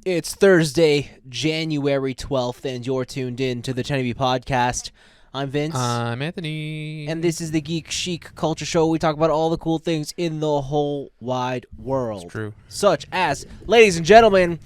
It's Thursday, January 12th, and you're tuned in to the TNIAB podcast. I'm Vince. I'm Anthony. And this is the Geek Chic Culture Show. We talk about all the cool things in the whole wide world. It's true. Such as, ladies and gentlemen,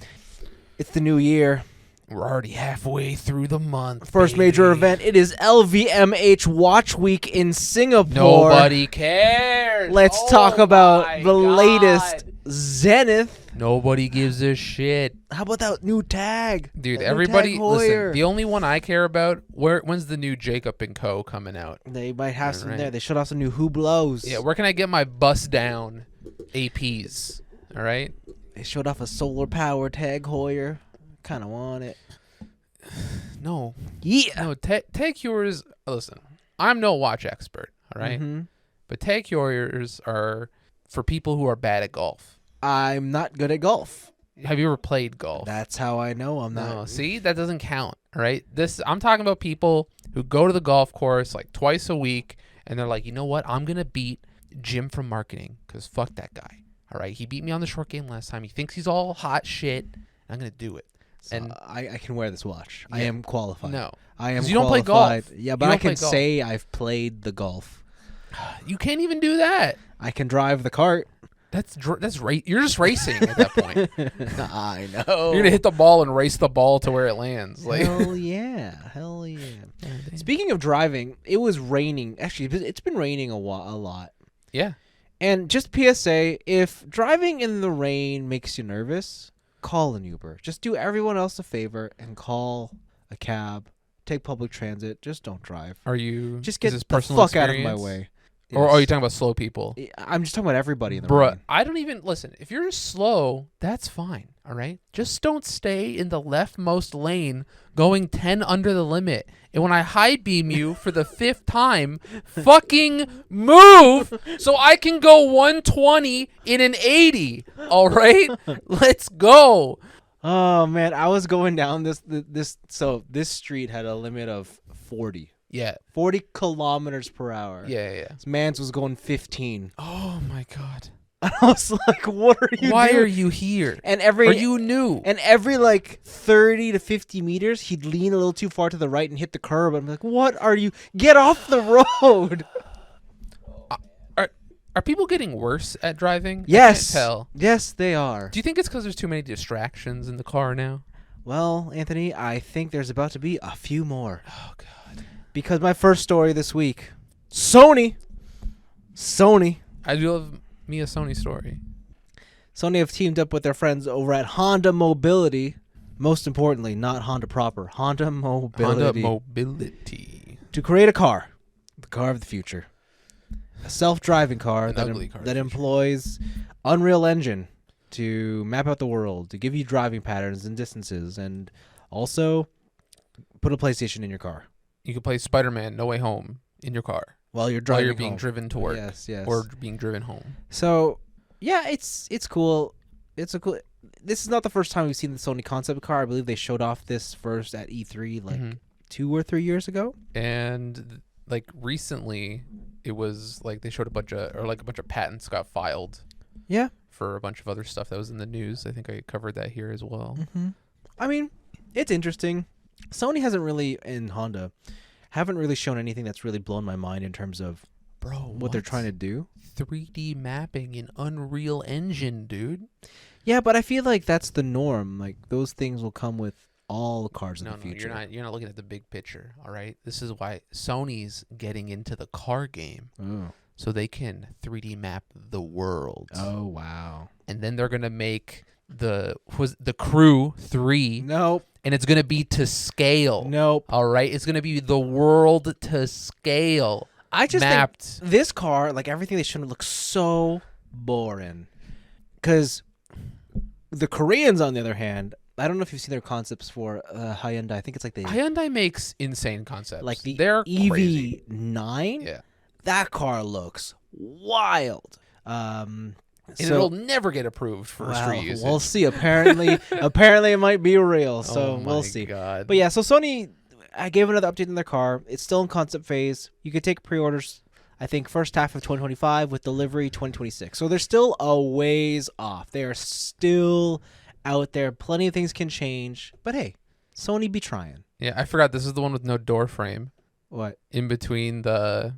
it's the new year. We're already halfway through the month. First major event, it is LVMH Watch Week in Singapore. Nobody cares. Let's talk about the latest Zenith. Nobody gives a shit. How about that new tag? Dude, that everybody, new tag listen, the only one I care about, when's the new Jacob & Co. coming out? They might have some there. They showed off some new Hublots. Yeah, where can I get my bust down APs? All right? They showed off a solar power Tag Heuer. Kind of want it. No. Yeah. No, Tag Heuers, listen, I'm no watch expert, all right? Mm-hmm. But Tag Heuers are for people who are bad at golf. I'm not good at golf. Have you ever played golf? That's how I know I'm not. No, see, that doesn't count. All right, I'm talking about people who go to the golf course like twice a week, and they're like, you know what? I'm gonna beat Jim from marketing because fuck that guy. All right, he beat me on the short game last time. He thinks he's all hot shit. I'm gonna do it. So and I can wear this watch. Yeah. I am qualified. No, I am. You don't play golf. Yeah, but I can say I've played the golf. You can't even do that. I can drive the cart. That's You're just racing at that point. I know. You're gonna hit the ball and race the ball to where it lands. Like, hell yeah, hell yeah. Speaking of driving, it was raining. Actually, it's been raining a lot. Yeah. And just PSA: if driving in the rain makes you nervous, call an Uber. Just do everyone else a favor and call a cab. Take public transit. Just don't drive. Just get the fuck out of my way. Yes. Or are you talking about slow people? I'm just talking about everybody in the rain. Bruh, I don't even listen. If you're slow, that's fine. All right, just don't stay in the leftmost lane, going 10 under the limit. And when I high beam you for the 5th time, fucking move so I can go 120 in an 80. All right, let's go. Oh man, I was going down this street had a limit of 40. Yeah. 40 kilometers per hour. Yeah. This man's was going 15. Oh my god. I was like, what are you doing? Why are you here? Are you new? And every like 30 to 50 meters, he'd lean a little too far to the right and hit the curb. I'm like, what are you? Get off the road. Are people getting worse at driving? Yes. I can't tell. Yes, they are. Do you think it's because there's too many distractions in the car now? Well, Anthony, I think there's about to be a few more. Oh, God. Because my first story this week, Sony. I do love me a Sony story. Sony have teamed up with their friends over at Honda Mobility. Most importantly, not Honda proper. Honda Mobility. To create a car. The car of the future. A self-driving car that employs Unreal Engine to map out the world, to give you driving patterns and distances, and also put a PlayStation in your car. You can play Spider-Man No Way Home in your car while you're driving. While you're being driven to work. Yes. Or being driven home. So, yeah, it's cool. This is not the first time we've seen the Sony concept car. I believe they showed off this first at E3 2 or 3 years ago. And like recently, it was like they showed a bunch of patents got filed. Yeah. For a bunch of other stuff that was in the news. I think I covered that here as well. Mm-hmm. I mean, it's interesting. Sony and Honda haven't really shown anything that's really blown my mind in terms of what they're trying to do. 3D mapping in Unreal Engine, dude. Yeah, but I feel like that's the norm. Like those things will come with all cars in the future. You're not looking at the big picture, all right? This is why Sony's getting into the car game. Oh. So they can 3D map the world. Oh, wow. And then they're going to make the Crew 3. Nope. And it's going to be to scale. Nope. All right? It's going to be the world to scale. I just mapped. think this car, like everything they showed, looks so boring. Because the Koreans, on the other hand, I don't know if you've seen their concepts for Hyundai. I think it's like Hyundai makes insane concepts. Like the They're EV9. Yeah. That car looks wild. And it'll never get approved for street usage. We'll see. Apparently it might be real. So we'll see. God. But yeah, so Sony, I gave another update in their car. It's still in concept phase. You could take pre-orders, I think, first half of 2025 with delivery 2026. So they're still a ways off. They are still out there. Plenty of things can change. But hey, Sony be trying. Yeah, I forgot this is the one with no door frame. What? In between the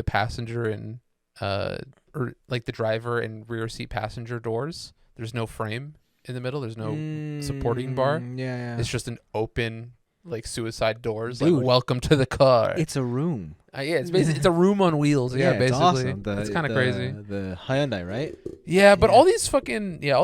passenger and or like the driver and rear seat passenger doors. There's no frame in the middle. There's no supporting bar. Yeah. It's just an open like suicide doors. Dude, like welcome to the car. It's a room. Yeah, it's basically it's a room on wheels. Yeah, basically. It's awesome. It's kind of crazy. The Hyundai, right? Yeah, but all these all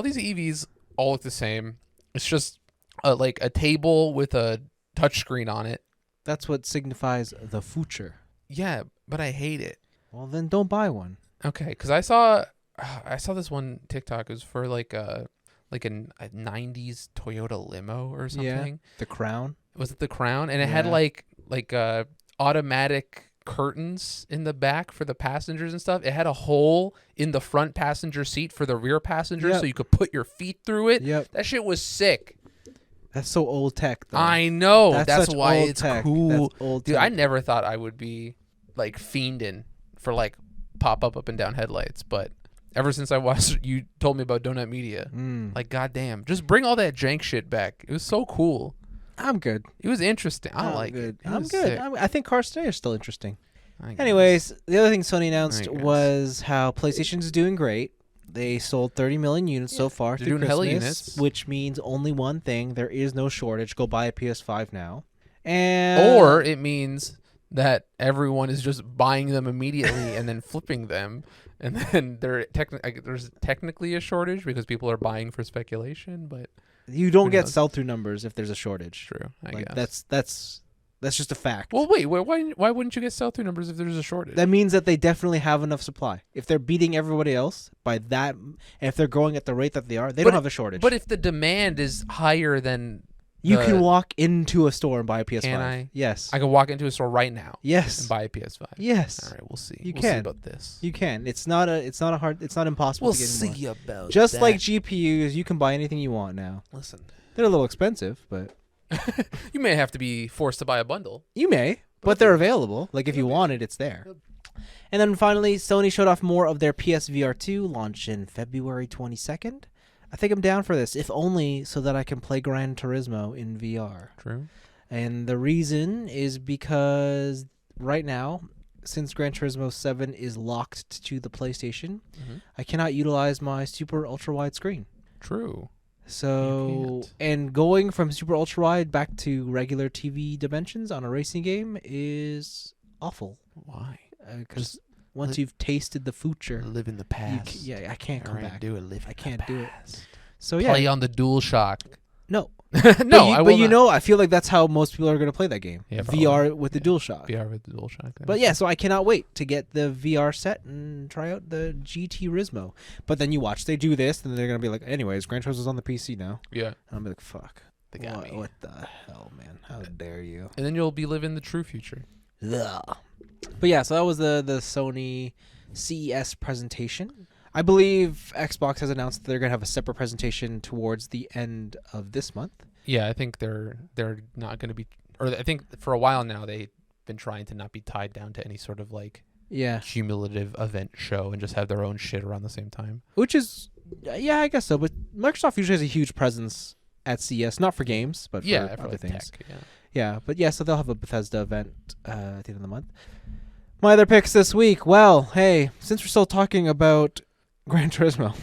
these EVs all look the same. It's just like a table with a touchscreen on it. That's what signifies the future. Yeah, but I hate it. Well, then don't buy one. Okay, because I saw this one TikTok. It was for like a 90s Toyota limo or something. Yeah, the Crown. Was it the Crown? And it had like automatic curtains in the back for the passengers and stuff. It had a hole in the front passenger seat for the rear passenger, so you could put your feet through it. Yep. That shit was sick. That's so old tech, though. I know. That's why it's tech. cool. That's old Dude, tech. I never thought I would be like fiending for like pop up and down headlights, but ever since I watched you told me about Donut Media, like goddamn, just bring all that jank shit back. It was so cool. I'm good. It was interesting. I like it. I'm good. I think cars today are still interesting. I Anyways, the other thing Sony announced was how PlayStation's doing great. They sold 30 million units so far through doing Christmas, hella units. which means only one thing: there is no shortage. Go buy a PS5 now, or it means that everyone is just buying them immediately and then flipping them, and then there's technically a shortage because people are buying for speculation, but you don't get sell-through numbers if there's a shortage. True, I guess that's just a fact. Well, wait, why wouldn't you get sell-through numbers if there's a shortage? That means that they definitely have enough supply. If they're beating everybody else by that, and if they're growing at the rate that they are, they don't have a shortage. But if the demand is higher than you can walk into a store and buy a PS5. Can I? Yes. I can walk into a store right now. Yes. And buy a PS5. Yes. All right, we'll see. You we'll can see about this. You can. It's not impossible We'll to get see more. about Just that. like GPUs, you can buy anything you want now. Listen. They're a little expensive, but you may have to be forced to buy a bundle. You may, but they're available. Like if you want it, it's there. And then finally, Sony showed off more of their PSVR 2, launching February 22nd. I think I'm down for this, if only so that I can play Gran Turismo in VR. True. And the reason is because right now, since Gran Turismo 7 is locked to the PlayStation, I cannot utilize my super ultra wide screen. True. So, and going from super ultra wide back to regular TV dimensions on a racing game is awful. Why? Because once you've tasted the future, live in the past. I can't come back. I can't do it. So yeah, play on the DualShock. No, no, but I feel like that's how most people are going to play that game. Yeah, VR with the DualShock. VR with the DualShock. But yeah, so I cannot wait to get the VR set and try out the GT Rismo. But then you watch, they do this, and they're going to be like, anyways, Gran Turismo's on the PC now. Yeah. And I'll be like, fuck. They got me. What the hell, man? How dare you? And then you'll be living the true future. Ugh. But yeah, so that was the Sony CES presentation. I believe Xbox has announced that they're going to have a separate presentation towards the end of this month. Yeah, I think they're not going to be, or I think for a while now they've been trying to not be tied down to any sort of like cumulative event show and just have their own shit around the same time. Which is, I guess so. But Microsoft usually has a huge presence at CES, not for games, but for other things. Tech, so they'll have a Bethesda event at the end of the month. My other picks this week. Well, hey, since we're still talking about Gran Turismo,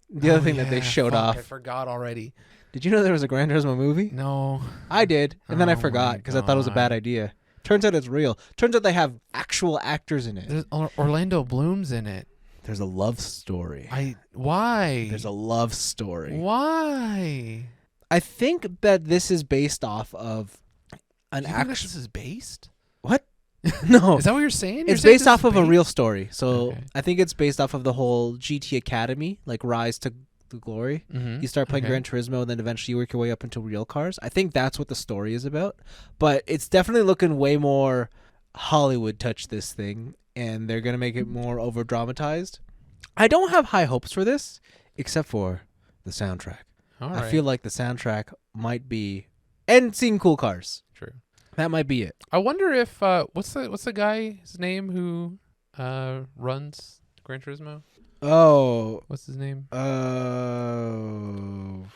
the other thing that they showed off. I forgot already. Did you know there was a Gran Turismo movie? No. I did, and then I forgot because I thought it was a bad idea. Turns out it's real. Turns out they have actual actors in it. There's Orlando Bloom's in it. There's a love story. Why? There's a love story. Why? I think that this is based off of an actual. This is based? What? No. Is that what you're saying? It's based off of a real story. So I think it's based off of the whole GT Academy, like Rise to Glory. You start playing Gran Turismo, and then eventually you work your way up into real cars. I think that's what the story is about. But it's definitely looking way more Hollywood touch this thing, and they're going to make it more over dramatized. I don't have high hopes for this, except for the soundtrack. I feel like the soundtrack might be, and seeing cool cars. True. That might be it. I wonder if what's the guy's name who runs Gran Turismo? Oh. What's his name?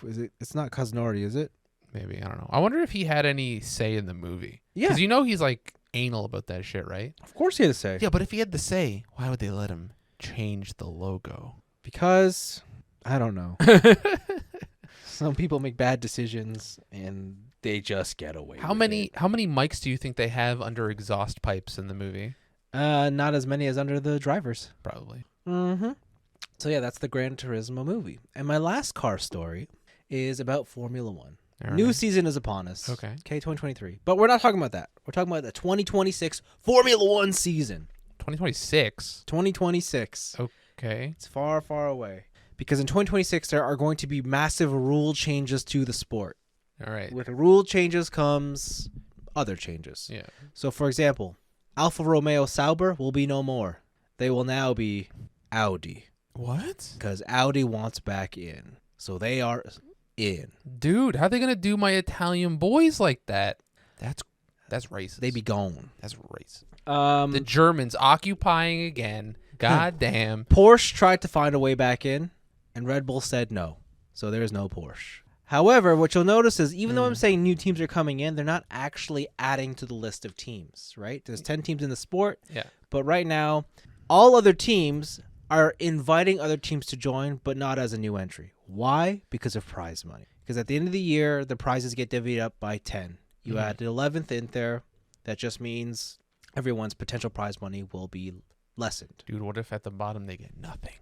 Is it? It's not Kazunori, is it? Maybe, I don't know. I wonder if he had any say in the movie. Yeah. Because you know he's like anal about that shit, right? Of course he had to say. Yeah, but if he had to say, why would they let him change the logo? Because I don't know. Some people make bad decisions and they just get away. How many mics do you think they have under exhaust pipes in the movie? Not as many as under the drivers. Probably. Mm-hmm. So yeah, that's the Gran Turismo movie. And my last car story is about Formula One. All New right. season is upon us. Okay. 2023. But we're not talking about that. We're talking about the 2026 Formula One season. 2026. 2026. Okay. It's far, far away. Because in 2026, there are going to be massive rule changes to the sport. All right. With rule changes comes other changes. Yeah. So, for example, Alfa Romeo Sauber will be no more. They will now be Audi. What? Because Audi wants back in. So they are in. Dude, how are they going to do my Italian boys like that? That's racist. They be gone. That's racist. The The Germans occupying again. God damn. Porsche tried to find a way back in, and Red Bull said no. So there's no Porsche. However, what you'll notice is even though I'm saying new teams are coming in, they're not actually adding to the list of teams, right? There's 10 teams in the sport. Yeah. But right now, all other teams are inviting other teams to join, but not as a new entry. Why? Because of prize money. Because at the end of the year, the prizes get divvied up by 10. You add the 11th in there. That just means everyone's potential prize money will be lessened. Dude, what if at the bottom they get nothing?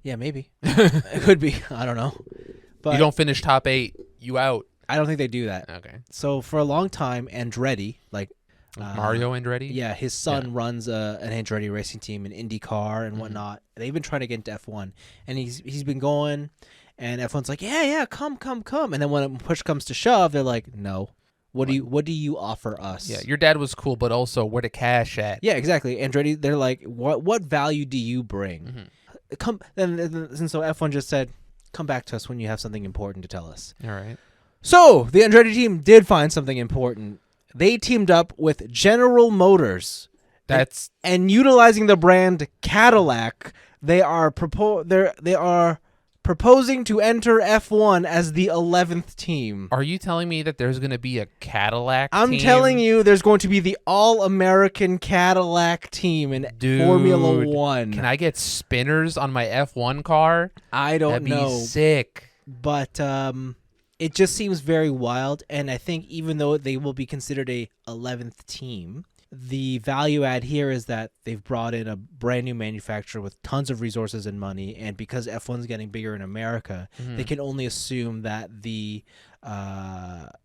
Yeah, maybe. It could be. I don't know. But You don't finish top 8, you out. I don't think they do that. Okay. So for a long time, Andretti, Mario Andretti? yeah, his son runs an Andretti racing team in IndyCar and whatnot. They've been trying to get into F1, and he's been going, and F1's like, yeah, come, and then when push comes to shove, they're like, no. What do you offer us? Yeah, your dad was cool, but also where the cash at? Yeah, exactly. Andretti, they're like, what value do you bring? Come, and so F1 just said, come back to us when you have something important to tell us. All right. So the Andretti team did find something important. They teamed up with General Motors. That's and utilizing the brand Cadillac, they are proposing to enter F1 as the 11th team. Are you telling me that there's going to be a Cadillac I'm team? telling you, there's going to be the all-American Cadillac team in Formula One. Can I get spinners on my F1 car? I don't That'd know. be sick. But it just seems very wild, and I think even though they will be considered a 11th team, the value add here is that they've brought in a brand new manufacturer with tons of resources and money, and because F1's getting bigger in America, they can only assume that the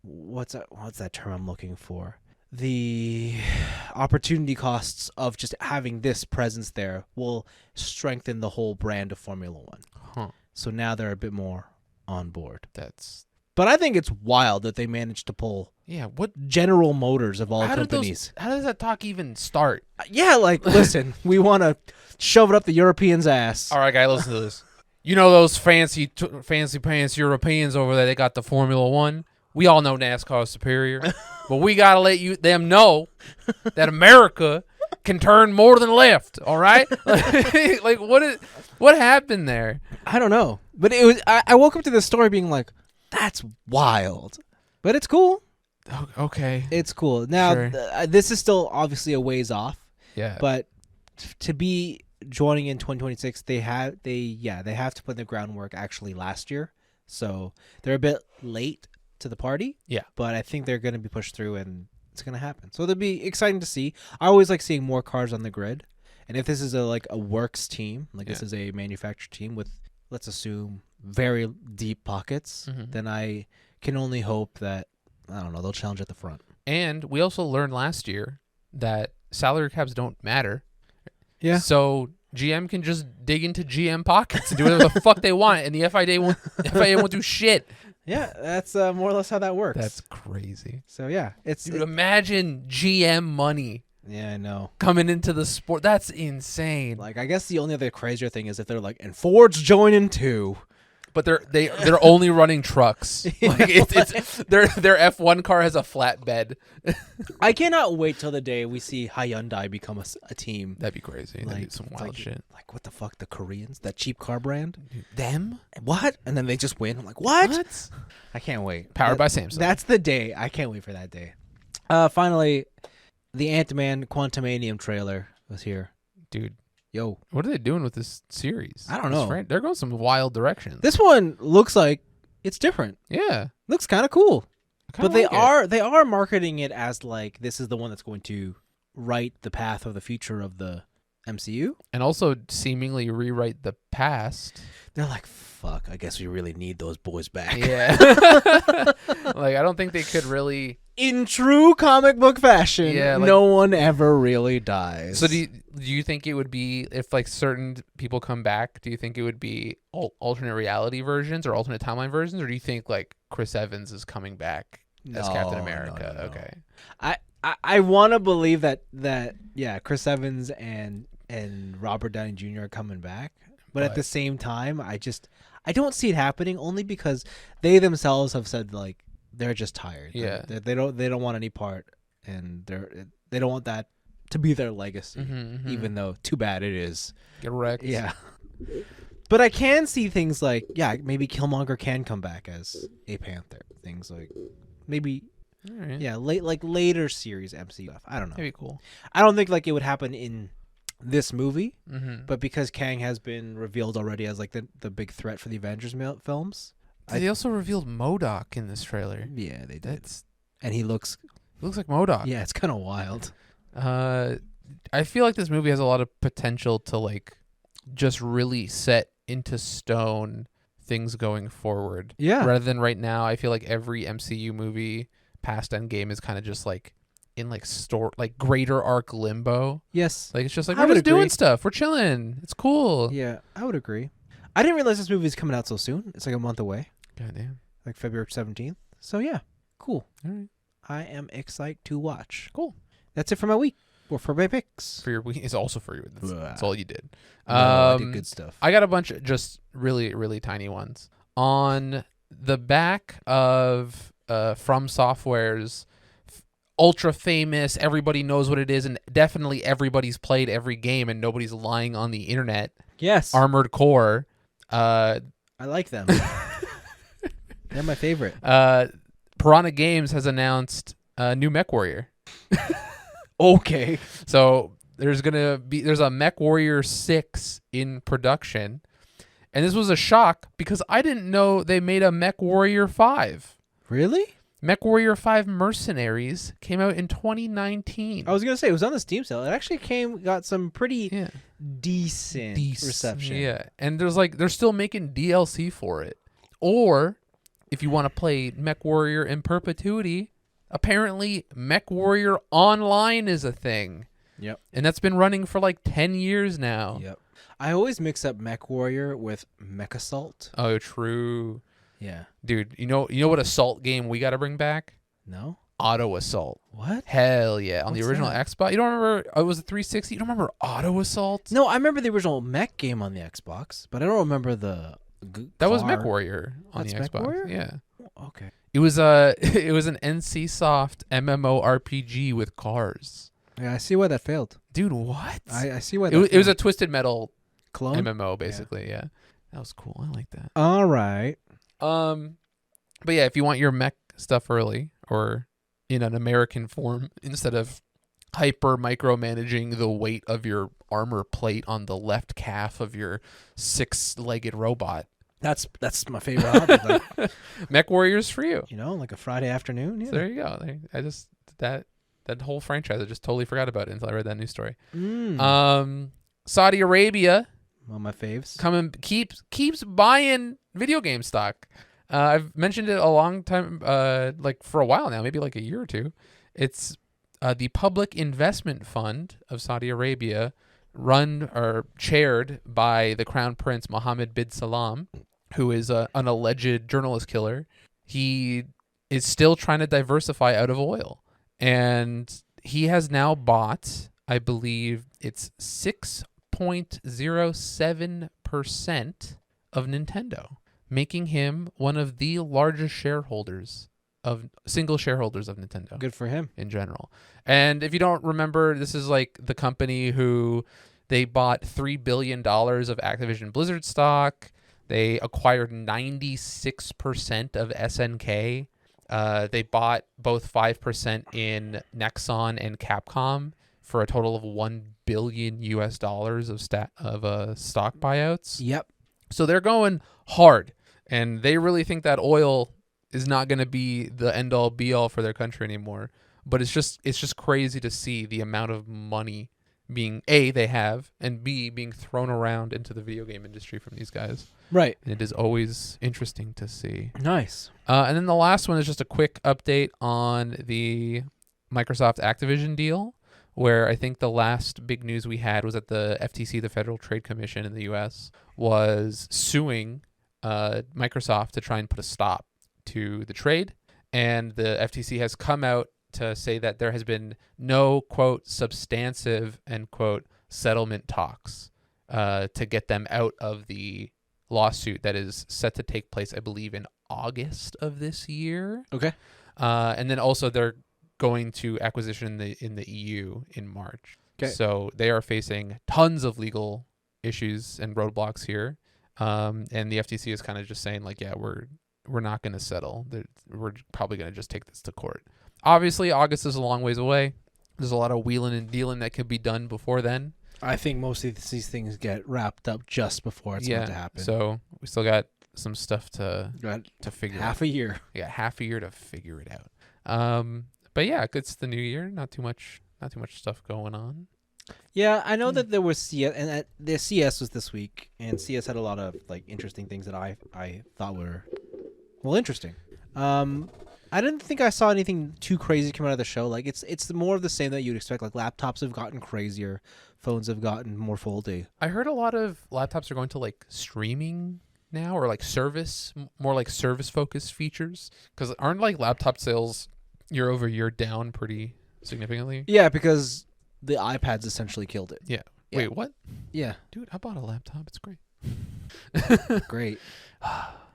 what's that term I'm looking for? The opportunity costs of just having this presence there will strengthen the whole brand of Formula One. Huh. So now they're a bit more on board. But I think it's wild that they managed to pull what General Motors of all companies. How does that talk even start? Yeah, listen, we want to shove it up the Europeans' ass. All right, guy, listen to this. You know those fancy pants Europeans over there? They got the Formula One. We all know NASCAR is superior, but we gotta let them know that America can turn more than left. All right, what happened there? I don't know, but it was. I woke up to this story being like, that's wild, but it's cool. Okay, It's cool. Now, Sure. This is still obviously a ways off, yeah, but to be joining in 2026, they have to put in the groundwork actually last year, so they're a bit late to the party. Yeah. But I think they're going to be pushed through, and it's going to happen. So it'll be exciting to see. I always like seeing more cars on the grid, and if this is a works team, this is a manufacturer team with, let's assume, very deep pockets, then I can only hope that, I don't know, they'll challenge at the front. And we also learned last year that salary caps don't matter. Yeah. So GM can just dig into GM pockets and do whatever the fuck they want, and the FIA won't do shit. Yeah, that's more or less how that works. That's crazy. So yeah, Dude, imagine GM money yeah, I know. coming into the sport. That's insane. I guess the only other crazier thing is if they're and Ford's joining too. but they're only running trucks. Like it's their F1 car has a flatbed. I cannot wait till the day we see Hyundai become a team. That'd be crazy. Like, That'd be some wild shit. Like what the fuck, the Koreans, that cheap car brand, Them? what? And then they just win. I'm like, what? I can't wait. Powered by Samsung. That's the day. I can't wait for that day. Finally, the Ant-Man Quantumanium trailer was here. Dude. Yo, what are they doing with this series? I don't know. They're going some wild directions. This one looks like it's different. Yeah, looks kind of cool. But they like are marketing it as like this is the one that's going to write the path of the future of the MCU, and also seemingly rewrite the past. They're like, fuck, I guess we really need those boys back. Yeah. Like, I don't think they could really. In true comic book fashion, like, no one ever really dies. So do you think it would be, if like certain people come back, do you think it would be alternate reality versions or alternate timeline versions, or do you think like Chris Evans is coming back as Captain America? No. Okay. I want to believe that yeah, Chris Evans and Robert Downey Jr. are coming back, but at the same time, I don't see it happening, only because they themselves have said like they're just tired. Yeah, they don't want any part, and they don't want that to be their legacy. Even though too bad it is. Get wrecked. Yeah. But I can see things like, yeah, maybe Killmonger can come back as a Panther. Things like maybe. Right. Yeah, later series MCU stuff. I don't know. That'd be cool. I don't think like it would happen in this movie, Mm-hmm. but because Kang has been revealed already as like the big threat for the Avengers films. They also revealed MODOK in this trailer. Yeah, they did. And he looks like MODOK. Yeah, it's kind of wild. I feel like this movie has a lot of potential to like just really set into stone things going forward. Yeah. Rather than right now, I feel like every MCU movie past Endgame is kind of just like in like greater arc limbo. Yes. Like it's just like we're just doing stuff. We're chilling. It's cool. Yeah, I would agree. I didn't realize this movie is coming out so soon. It's like a month away. Goddamn. Like February 17th. So yeah, cool. All right. I am excited to watch. Cool. That's it for my week. Or for my picks. For your week. It's also for you. That's all you did. I did good stuff. I got a bunch of just really, really tiny ones. On the back of From Software's ultra famous, everybody knows what it is, and definitely everybody's played every game and nobody's lying on the internet. Yes. Armored Core. I like them. They're my favorite. Piranha Games has announced a new MechWarrior. Okay. So there's a MechWarrior 6 in production. And this was a shock because I didn't know they made a MechWarrior 5. Really? MechWarrior 5 Mercenaries came out in 2019. I was going to say, it was on the Steam sale. It actually got some pretty decent reception. Yeah. And they're still making DLC for it. Or if you want to play MechWarrior in perpetuity, apparently MechWarrior Online is a thing. Yep. And that's been running for like 10 years now. Yep. I always mix up MechWarrior with MechAssault. Oh, true. Yeah. Dude, you know what assault game we got to bring back? No. Auto Assault. What? Hell yeah. On What's the original that? Xbox. You don't remember, it was a 360? You don't remember Auto Assault? No, I remember the original Mech game on the Xbox, but I don't remember the That was car. MechWarrior on That's the Xbox. MechWarrior? Yeah. Okay. It was an NCSoft MMORPG with cars. Yeah, I see why that failed. Dude, what? I see why that it was a Twisted Metal clone MMO basically, yeah. That was cool. I like that. All right. But yeah, if you want your mech stuff early or in an American form instead of hyper micromanaging the weight of your armor plate on the left calf of your 6-legged robot. That's my favorite hobby. Like, MechWarrior's for you. You know, like a Friday afternoon. Yeah. So there you go. I just that whole franchise I just totally forgot about it until I read that news story. Saudi Arabia, one of my faves, keeps buying video game stock. I've mentioned it a long time, like for a while now, maybe like a year or two. It's the Public Investment Fund of Saudi Arabia, run or chaired by the Crown Prince Mohammed bin Salman, who is an alleged journalist killer. He is still trying to diversify out of oil. And he has now bought, I believe it's 6.07% of Nintendo. making him one of the largest single shareholders of Nintendo. Good for him. In general. And if you don't remember, this is like the company who they bought $3 billion of Activision Blizzard stock. They acquired 96% of SNK. They bought both 5% in Nexon and Capcom for a total of $1 billion of stock buyouts. Yep. So they're going hard, and they really think that oil is not going to be the end all be all for their country anymore. But it's just crazy to see the amount of money being they have, and B, being thrown around into the video game industry from these guys. Right. And it is always interesting to see. Nice. And then the last one is just a quick update on the Microsoft Activision deal, where I think the last big news we had was that the FTC, the Federal Trade Commission in the U.S., was suing Microsoft to try and put a stop to the trade. And the FTC has come out to say that there has been no, quote, substantive, end quote, settlement talks to get them out of the lawsuit that is set to take place, I believe, in August of this year. Okay. And then also they're going to acquisition in the EU in March. Okay. So they are facing tons of legal issues and roadblocks here. And the FTC is kind of just saying, like, yeah, we're not going to settle. We're probably going to just take this to court. Obviously, August is a long ways away. There's a lot of wheeling and dealing that could be done before then. I think most of these things get wrapped up just before it's going to happen. So we still got some stuff to figure out. Half a year. Yeah, half a year to figure it out. But yeah, it's the new year. Not too much stuff going on. Yeah, I know that there was CS, and the CS was this week, and CS had a lot of like interesting things that I thought were interesting. I didn't think I saw anything too crazy come out of the show. Like it's more of the same that you'd expect. Like laptops have gotten crazier, phones have gotten more faulty. I heard a lot of laptops are going to like streaming now, or like more like service focused features. Because aren't like laptop sales year over year down pretty significantly? Yeah, because the iPads essentially killed it. Yeah. Yeah. Wait, what? Yeah. Dude, I bought a laptop. It's great. Great.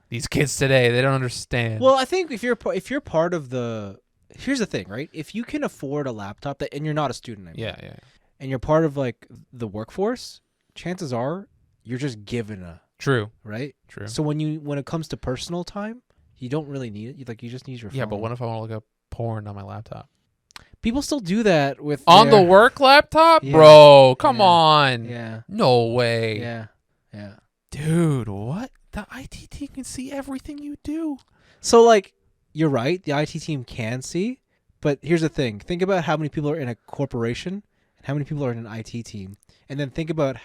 These kids today, they don't understand. Well, I think if you're part of the, here's the thing, right? If you can afford a laptop and you're not a student anymore, yeah, and you're part of like the workforce, chances are you're just given a true, right? True. So when it comes to personal time, you don't really need it. You just need your phone. Yeah, but what if I want to look up porn on my laptop? People still do that with the work laptop, yeah. Bro. Come on. Yeah. No way. Yeah. Dude, what? The IT team can see everything you do. So, like, you're right. The IT team can see. But here's the thing. Think about how many people are in a corporation and how many people are in an IT team. And then think about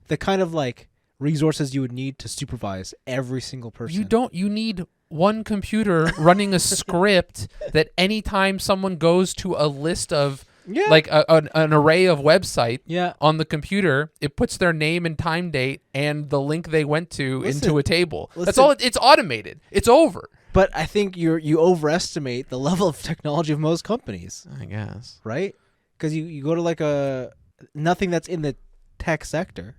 the kind of, like, resources you would need to supervise every single person. You need one computer running a script that anytime someone goes to a list of like an array of website on the computer, it puts their name and time date and the link they went to into a table. That's all. It's automated. It's over. But I think you overestimate the level of technology of most companies. I guess. Right? Because you go to like nothing that's in the tech sector,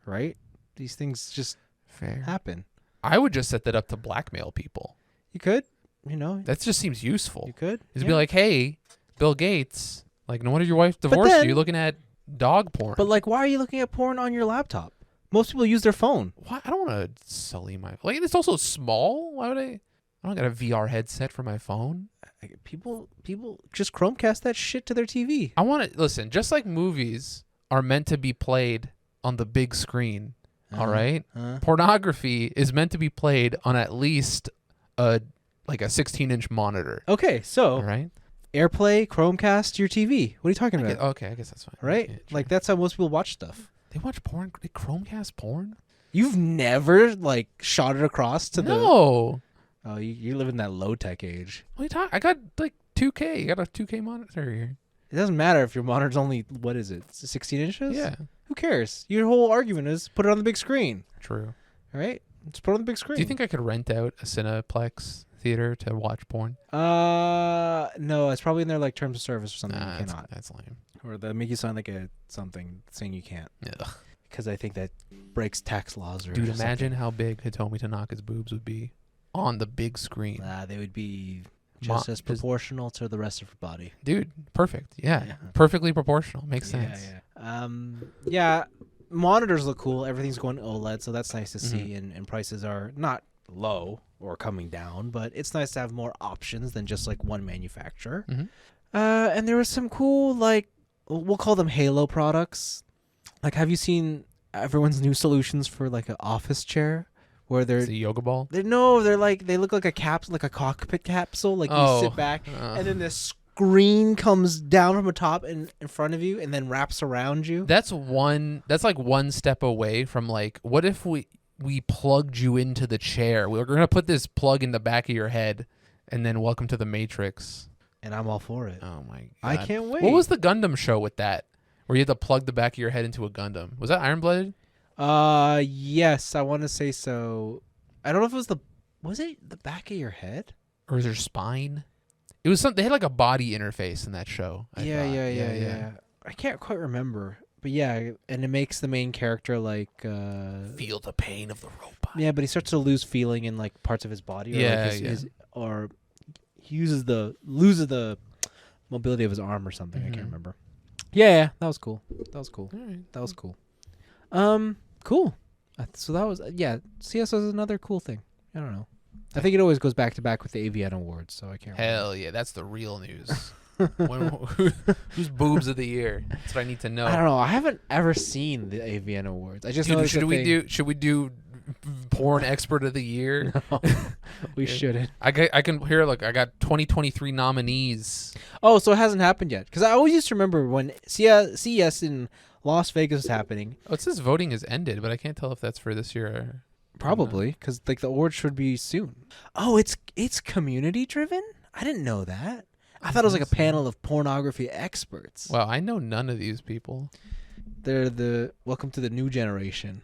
right? These things just happen. I would just set that up to blackmail people. You could, That just seems useful. You could. Is be like, hey, Bill Gates, like, no wonder your wife divorced you. You're looking at dog porn. But like, why are you looking at porn on your laptop? Most people use their phone. Why? I don't want to sully my. Like, it's also small. Why would I don't got a VR headset for my phone. People just Chromecast that shit to their TV. I want to listen. Just like movies are meant to be played on the big screen. All right. Pornography is meant to be played on at least a 16-inch monitor. Okay, so all right. AirPlay, Chromecast, your TV. What are you talking about? I guess that's fine. Right? Yeah, like that's how most people watch stuff. They watch porn. They Chromecast porn. You've never like shot it across to No. Oh, you live in that low tech age. What are you talking? I got like 2K. I got a 2K monitor here. It doesn't matter if your monitor's only 16 inches. Yeah. Who cares? Your whole argument is put it on the big screen. True. All right. Let's put it on the big screen. Do you think I could rent out a Cineplex theater to watch porn? No. It's probably in their like terms of service or something. You cannot. That's lame. Or they make you sign like something saying you can't. Ugh. because I think that breaks tax laws. Or Dude, something. imagine how big Hitomi Tanaka's boobs would be on the big screen. They would be just as proportional to the rest of her body. Dude, perfect. Yeah. Perfectly proportional. Makes sense. Yeah. Monitors look cool. Everything's going OLED, so that's nice to see. And prices are not low or coming down, but it's nice to have more options than just like one manufacturer. And there was some cool, like, we'll call them Halo products. Like, have you seen everyone's new solutions for like an office chair? Where they're a yoga ball? They're like they look like a capsule, like a cockpit capsule. Like you sit back, and then the screen comes down from the top in front of you, and then wraps around you. That's like one step away from like, what if we plugged you into the chair? We're gonna put this plug in the back of your head, and then welcome to the Matrix. And I'm all for it. Oh my god, I can't wait. What was the Gundam show with that, where you had to plug the back of your head into a Gundam? Was that Iron Blooded? Yes, I want to say so. I don't know if it was it the back of your head? Or was there spine? It was something, they had like a body interface in that show. Yeah. I can't quite remember. But yeah, and it makes the main character like feel the pain of the robot. Yeah, but he starts to lose feeling in like parts of his body, or he loses the mobility of his arm or something. I can't remember. Yeah, that was cool. All right. That was cool. Cool. So that was CS was another cool thing. I don't know. I think it always goes back to back with the AVN awards, so I can't. Hell yeah, that's the real news. Who's boobs of the year? That's what I need to know. I don't know. I haven't ever seen the AVN awards. I just know. Should we do porn expert of the year? No, we shouldn't. I can hear. Look, I got 2023 nominees. Oh, so it hasn't happened yet? Because I always used to remember when CES in Las Vegas was happening. Oh, it says voting has ended, but I can't tell if that's for this year or probably because like the awards should be soon. Oh, it's community driven. I didn't know that. I thought it was like a panel of pornography experts. Well, I know none of these people. They're welcome to the new generation.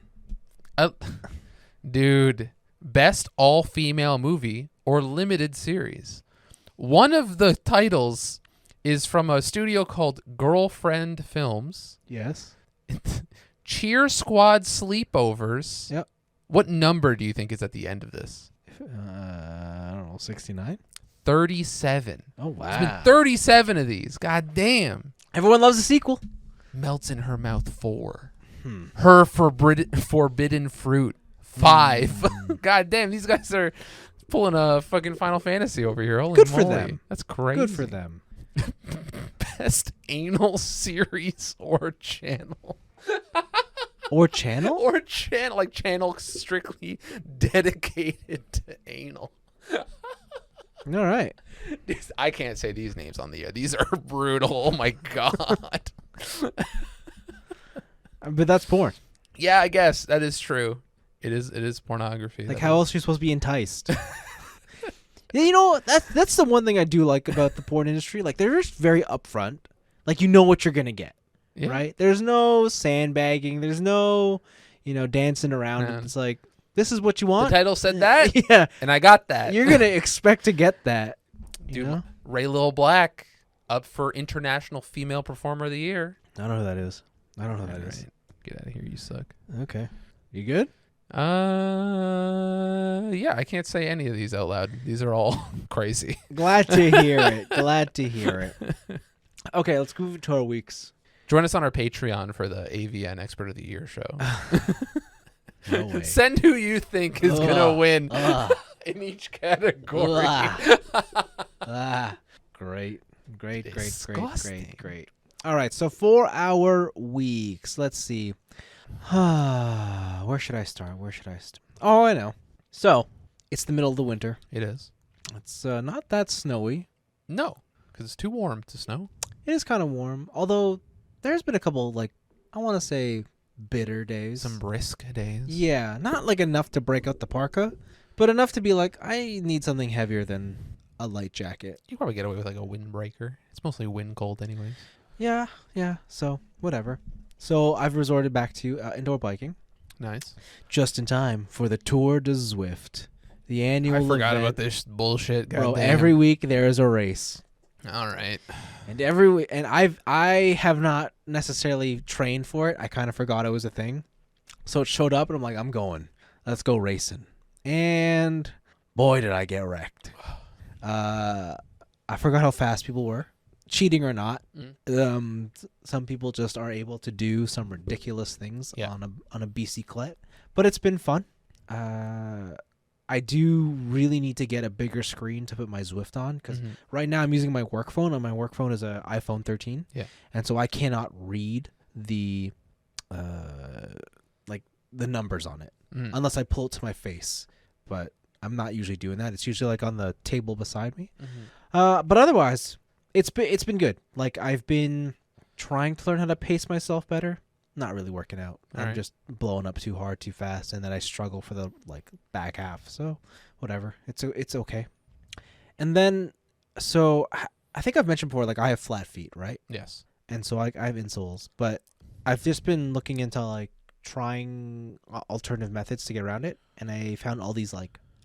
Dude, best all-female movie or limited series. One of the titles is from a studio called Girlfriend Films. Yes. Cheer Squad Sleepovers. Yep. What number do you think is at the end of this? I don't know, 69? 37. Oh, wow. There's been 37 of these. God damn. Everyone loves a sequel. Melts in Her Mouth 4. Her Forbidden Fruit 5. God damn, these guys are pulling a fucking Final Fantasy over here. Holy Good moly. for them. That's crazy. Good for them. Best anal series or channel. Or channel? Or channel, like channel strictly dedicated to anal. All right. I can't say these names on the air. These are brutal. Oh my god. But that's porn. Yeah, I guess that is true. It is pornography. Like, how else are you supposed to be enticed? You know, that's the one thing I do like about the porn industry. Like, they're just very upfront. Like, you know what you're gonna get, right? There's no sandbagging. There's no, dancing around. Yeah. It's like, this is what you want. The title said that, yeah, and I got that. You're gonna expect to get that. Dude, Ray Lil Black up for International Female Performer of the Year. I don't know who that is. Get out of here, you suck. Okay, you good? Yeah, I can't say any of these out loud. These are all crazy. Glad to hear it. Okay, let's move to our weeks. Join us on our Patreon for the AVN Expert of the Year show. No way. Send who you think is gonna win in each category. Great. Disgusting. All right, so for our weeks, let's see. Where should I start? Oh, I know. So, it's the middle of the winter. It is. It's not that snowy. No, because it's too warm to snow. It is kind of warm, although there's been a couple, I want to say, bitter days. Some brisk days. Yeah, not enough to break out the parka, but enough to be like, I need something heavier than a light jacket. You probably get away with a windbreaker. It's mostly wind cold anyways. Yeah, so whatever. So I've resorted back to indoor biking. Nice. Just in time for the Tour de Zwift, the annual I forgot event. about this bullshit. Bro, goddamn. every week there is a race. All right. And every week, and I have not necessarily trained for it. I kind of forgot it was a thing. So it showed up, and I'm like, I'm going. Let's go racing. And boy, did I get wrecked. I forgot how fast people were, cheating or not. Some people just are able to do some ridiculous things on a BC Clet, but it's been fun. I do really need to get a bigger screen to put my Zwift on, because right now I'm using my work phone, and my work phone is an iPhone 13. Yeah. And so I cannot read the the numbers on it unless I pull it to my face. But I'm not usually doing that. It's usually like on the table beside me. But otherwise, it's been good. Like, I've been trying to learn how to pace myself better. Not really working out. I'm just blowing up too hard, too fast, and then I struggle for the back half. So whatever. It's okay. And then, so I think I've mentioned before, I have flat feet, right? Yes. And so I have insoles, but I've just been looking into trying alternative methods to get around it, and I found all these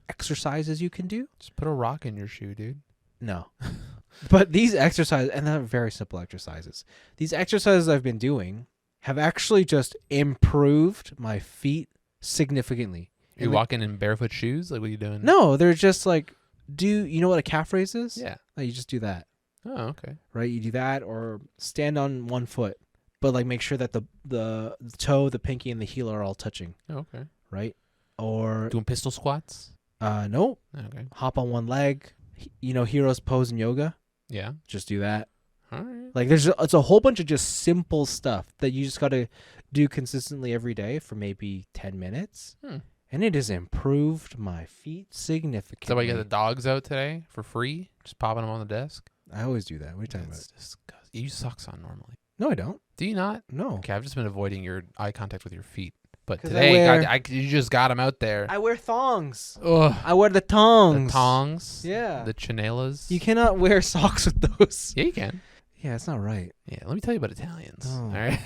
exercises you can do. Just put a rock in your shoe, dude. No. But these exercises, and they're very simple exercises. These exercises I've been doing have actually just improved my feet significantly. Are you walking in barefoot shoes? What are you doing? No, they're just you know what a calf raise is? Yeah. You just do that. Oh, okay. Right? You do that, or stand on one foot, but make sure that the toe, the pinky, and the heel are all touching. Oh, okay. Right? Or doing pistol squats? No. Okay. Hop on one leg. Hero's pose in yoga. Yeah. Just do that. All right. It's a whole bunch of just simple stuff that you just got to do consistently every day for maybe 10 minutes. And it has improved my feet significantly. Is that why you got the dogs out today for free? Just popping them on the desk? I always do that. What are you talking about? Disgusting. You use socks on normally. No, I don't. Do you not? No. Okay, I've just been avoiding your eye contact with your feet. But today, you just got them out there. I wear thongs. Ugh. I wear the tongs. The tongs? Yeah. The chinelas? You cannot wear socks with those. Yeah, you can. Yeah, it's not right. Yeah, let me tell you about Italians. Oh. All right.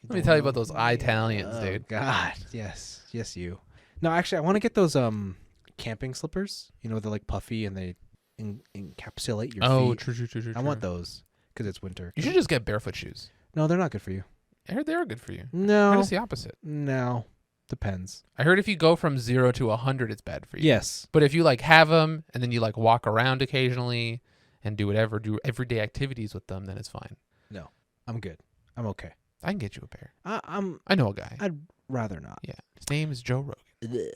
Let me tell you about those Italians, dude. God, yes, you. No, actually, I want to get those camping slippers. They're puffy and they encapsulate your feet. Oh, true. I want those because it's winter. You should just get barefoot shoes. No, they're not good for you. I heard they are good for you. No, I heard it's the opposite. No, depends. I heard if you go from 0 to 100, it's bad for you. Yes, but if you have them and then you walk around occasionally and do everyday activities with them, then it's fine. No, I'm good. I'm okay. I can get you a pair. I know a guy. I'd rather not. Yeah, his name is Joe Rogan.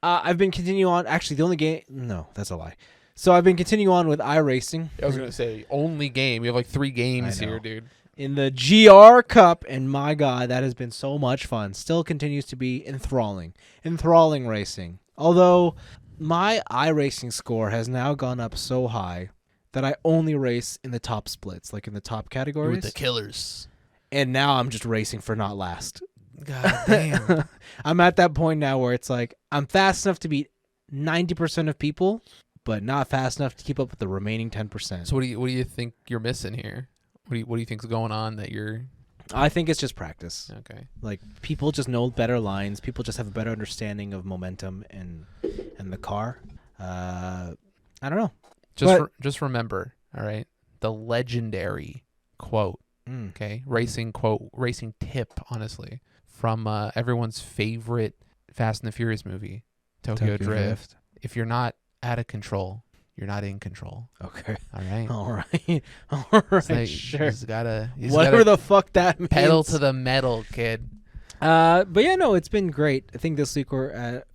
I've been continuing on. Actually, the only game. No, that's a lie. So I've been continuing on with iRacing. I was gonna say only game. You have 3 games here, dude. In the GR Cup, and my God, that has been so much fun. Still continues to be enthralling racing. Although my iRacing score has now gone up so high that I only race in the top splits, in the top categories. With the killers. And now I'm just racing for not last. God damn. I'm at that point now where it's I'm fast enough to beat 90% of people, but not fast enough to keep up with the remaining 10%. So what do you think you're missing here? What do you think's going on that you're... I think it's just practice. Okay. People just know better lines. People just have a better understanding of momentum and the car. I don't know. Just remember, all right, the legendary quote. Okay, racing tip, honestly, from everyone's favorite Fast and the Furious movie, Tokyo Drift. If you're not out of control, you're not in control. Okay. All right. All right. Sure. You just gotta whatever the fuck that means. Pedal to the metal, kid. But yeah, no, it's been great. I think this week we're at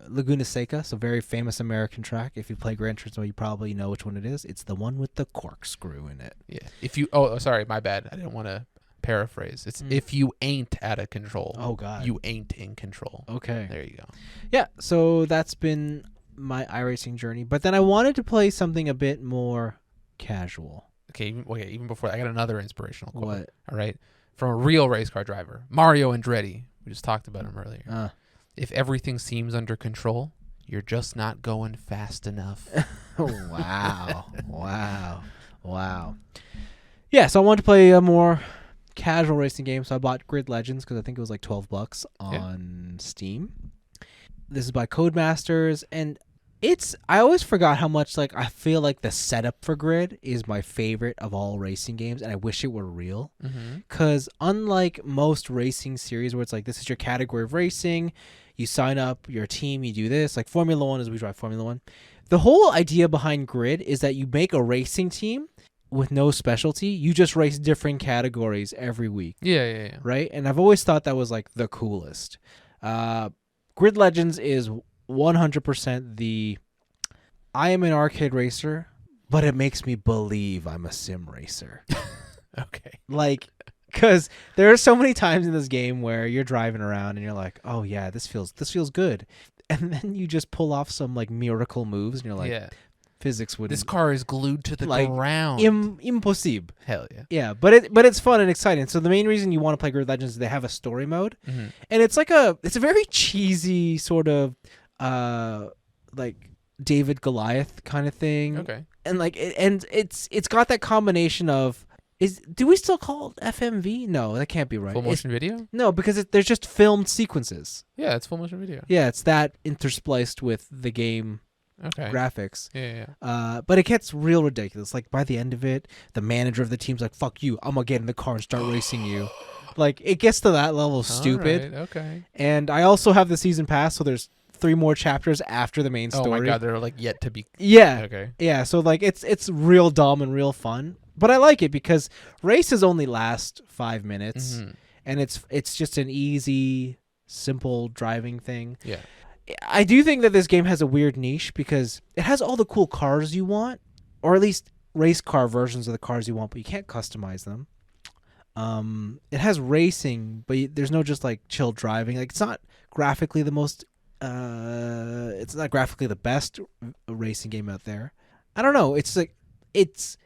Laguna Seca, so very famous American track. If you play Gran Turismo, you probably know which one it is. It's the one with the corkscrew in it. Yeah. Oh, sorry, my bad. I didn't want to paraphrase. It's if you ain't out of control. Oh God. You ain't in control. Okay. There you go. Yeah. So that's been my iRacing journey, but then I wanted to play something a bit more casual. Okay. Even before I got another inspirational quote. What? All right. From a real race car driver, Mario Andretti. We just talked about him earlier. If everything seems under control, you're just not going fast enough. Wow. Yeah, so I wanted to play a more casual racing game, so I bought Grid Legends because I think it was $12 on Steam. This is by Codemasters, and I always forgot how much like I feel like the setup for Grid is my favorite of all racing games, and I wish it were real. Because unlike most racing series where it's like, this is your category of racing, you sign up your team, you do this, like Formula One, as we drive Formula One. The whole idea behind Grid is that you make a racing team with no specialty. You just race different categories every week. Yeah. Right? And I've always thought that was like the coolest. Grid Legends is 100% the I am an arcade racer, but it makes me believe I'm a sim racer. Okay. Like, because there are so many times in this game where you're driving around and you're like, oh yeah, this feels good, and then you just pull off some like miracle moves and you're like, physics wouldn't. This car is glued to the ground. Impossible. Hell yeah. Yeah, but it's fun and exciting. So the main reason you want to play Grid Legends is they have a story mode, and it's a very cheesy sort of like David Goliath kind of thing. Okay. And like it's got that combination of do we still call it FMV? No, that can't be right. Full motion video? No, because there's just filmed sequences. Yeah, it's full motion video. Yeah, it's that interspliced with the game graphics. Yeah. But it gets real ridiculous. Like by the end of it, the manager of the team's like, "Fuck you! I'm gonna get in the car and start racing you." Like it gets to that level of stupid. Right, okay. And I also have the season pass, so there's 3 more chapters after the main story. Oh my god, they're like yet to be. Yeah. Okay. Yeah, so like it's real dumb and real fun, but I like it because races only last 5 minutes, and it's just an easy, simple driving thing. Yeah. I do think that this game has a weird niche because it has all the cool cars you want, or at least race car versions of the cars you want, but you can't customize them. It has racing, but there's no just like chill driving. Like it's not graphically the most. It's not graphically the best racing game out there. I don't know. It's like it's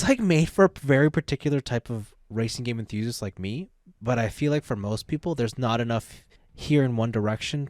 like made for a very particular type of racing game enthusiast like me. But I feel like for most people, there's not enough here in one direction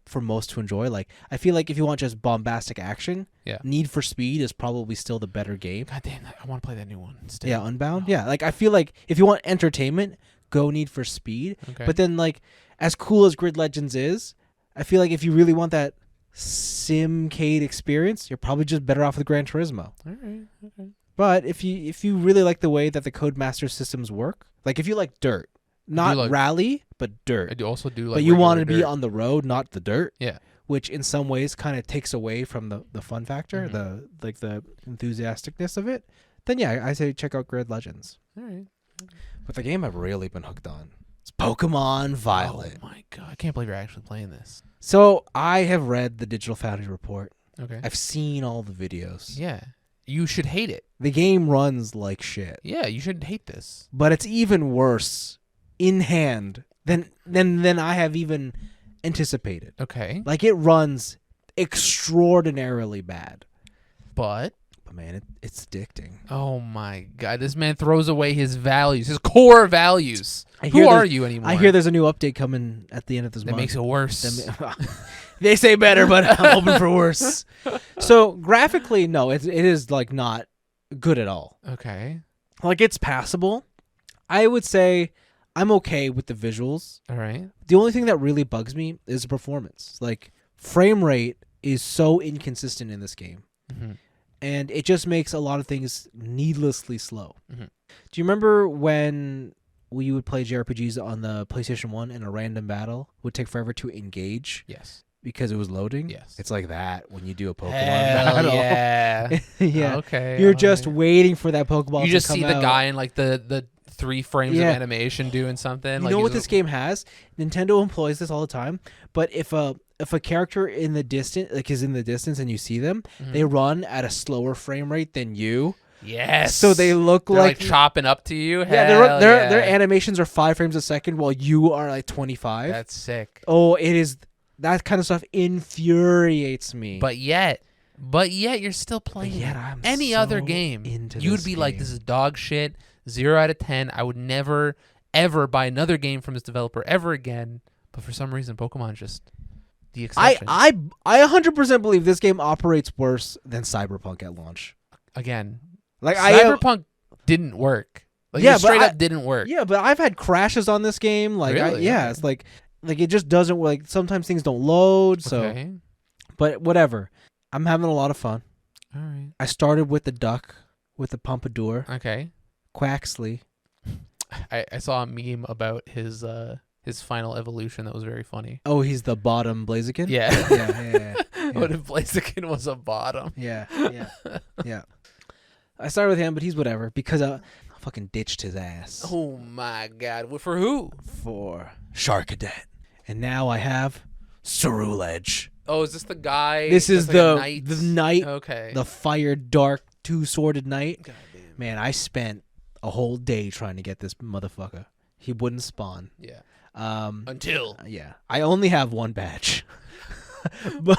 for most to enjoy. Like I feel like if you want just bombastic action, Need for Speed is probably still the better game. God damn, I want to play that new one instead. Yeah, Unbound. Oh. Yeah, like I feel like if you want entertainment, go Need for Speed. Okay. But then like as cool as Grid Legends is, I feel like if you really want that simcade experience, you're probably just better off with Gran Turismo. All right. Okay. But if you really like the way that the Codemaster systems work, like if you like dirt, not rally, but dirt. I do also do like. But you want to be on the road, not the dirt. Yeah. Which in some ways kind of takes away from the fun factor, the enthusiasticness of it. Then yeah, I say check out Grid Legends. All right. But the game I've really been hooked on, it's Pokemon Violet. Oh my god, I can't believe you're actually playing this. So I have read the Digital Foundry report. Okay. I've seen all the videos. Yeah. You should hate it. The game runs like shit. Yeah, you should hate this. But it's even worse in hand than I have even anticipated. Okay. Like it runs extraordinarily bad. But man, it's addicting. Oh my god, this man throws away his values, his core values. Who are you anymore? I hear there's a new update coming at the end of this month. That makes it worse. They say better, but I'm hoping for worse. So graphically, no, it is like not good at all. Okay. Like it's passable. I would say I'm okay with the visuals. All right. The only thing that really bugs me is the performance. Like frame rate is so inconsistent in this game. Mm-hmm. And it just makes a lot of things needlessly slow. Mm-hmm. Do you remember when we would play JRPGs on the PlayStation 1 and a random battle would take forever to engage? Yes. Because it was loading? Yes. It's like that when you do a Pokemon Hell battle. Yeah. Yeah. Okay. You're just waiting for that Pokeball You just to come see out. the guy in like the 3 frames of animation doing something. You know what this game has? Nintendo employs this all the time, but if a character in the distance is in the distance and you see them, they run at a slower frame rate than you. Yes. So they look they're like chopping up to you. Yeah, their animations are 5 frames a second while you are like 25. That's sick. Oh, it is. That kind of stuff infuriates me. But yet you're still playing any other game. You would be like, this is dog shit. 0 out of 10. I would never ever buy another game from this developer ever again. But for some reason, Pokemon's just the exception. I 100% believe this game operates worse than Cyberpunk at launch. Again, like Cyberpunk didn't work. Like, yeah, straight up didn't work. Yeah, but I've had crashes on this game. Like, really? It's like it just doesn't. Like sometimes things don't load. So, okay. But whatever. I'm having a lot of fun. All right. I started with the duck, with the pompadour. Okay. Quaxley. I saw a meme about his final evolution that was very funny. Oh, he's the bottom Blaziken? Yeah. Yeah. What if Blaziken was a bottom? Yeah. I started with him, but he's whatever because I fucking ditched his ass. Oh my god. For who? For Sharkadet. And now I have Cerulege. Oh, is this the guy? This is like the knight. Okay. The fire dark two-sworded knight. God damn. Man, I spent a whole day trying to get this motherfucker. He wouldn't spawn. Yeah. Until. Yeah. I only have one badge. but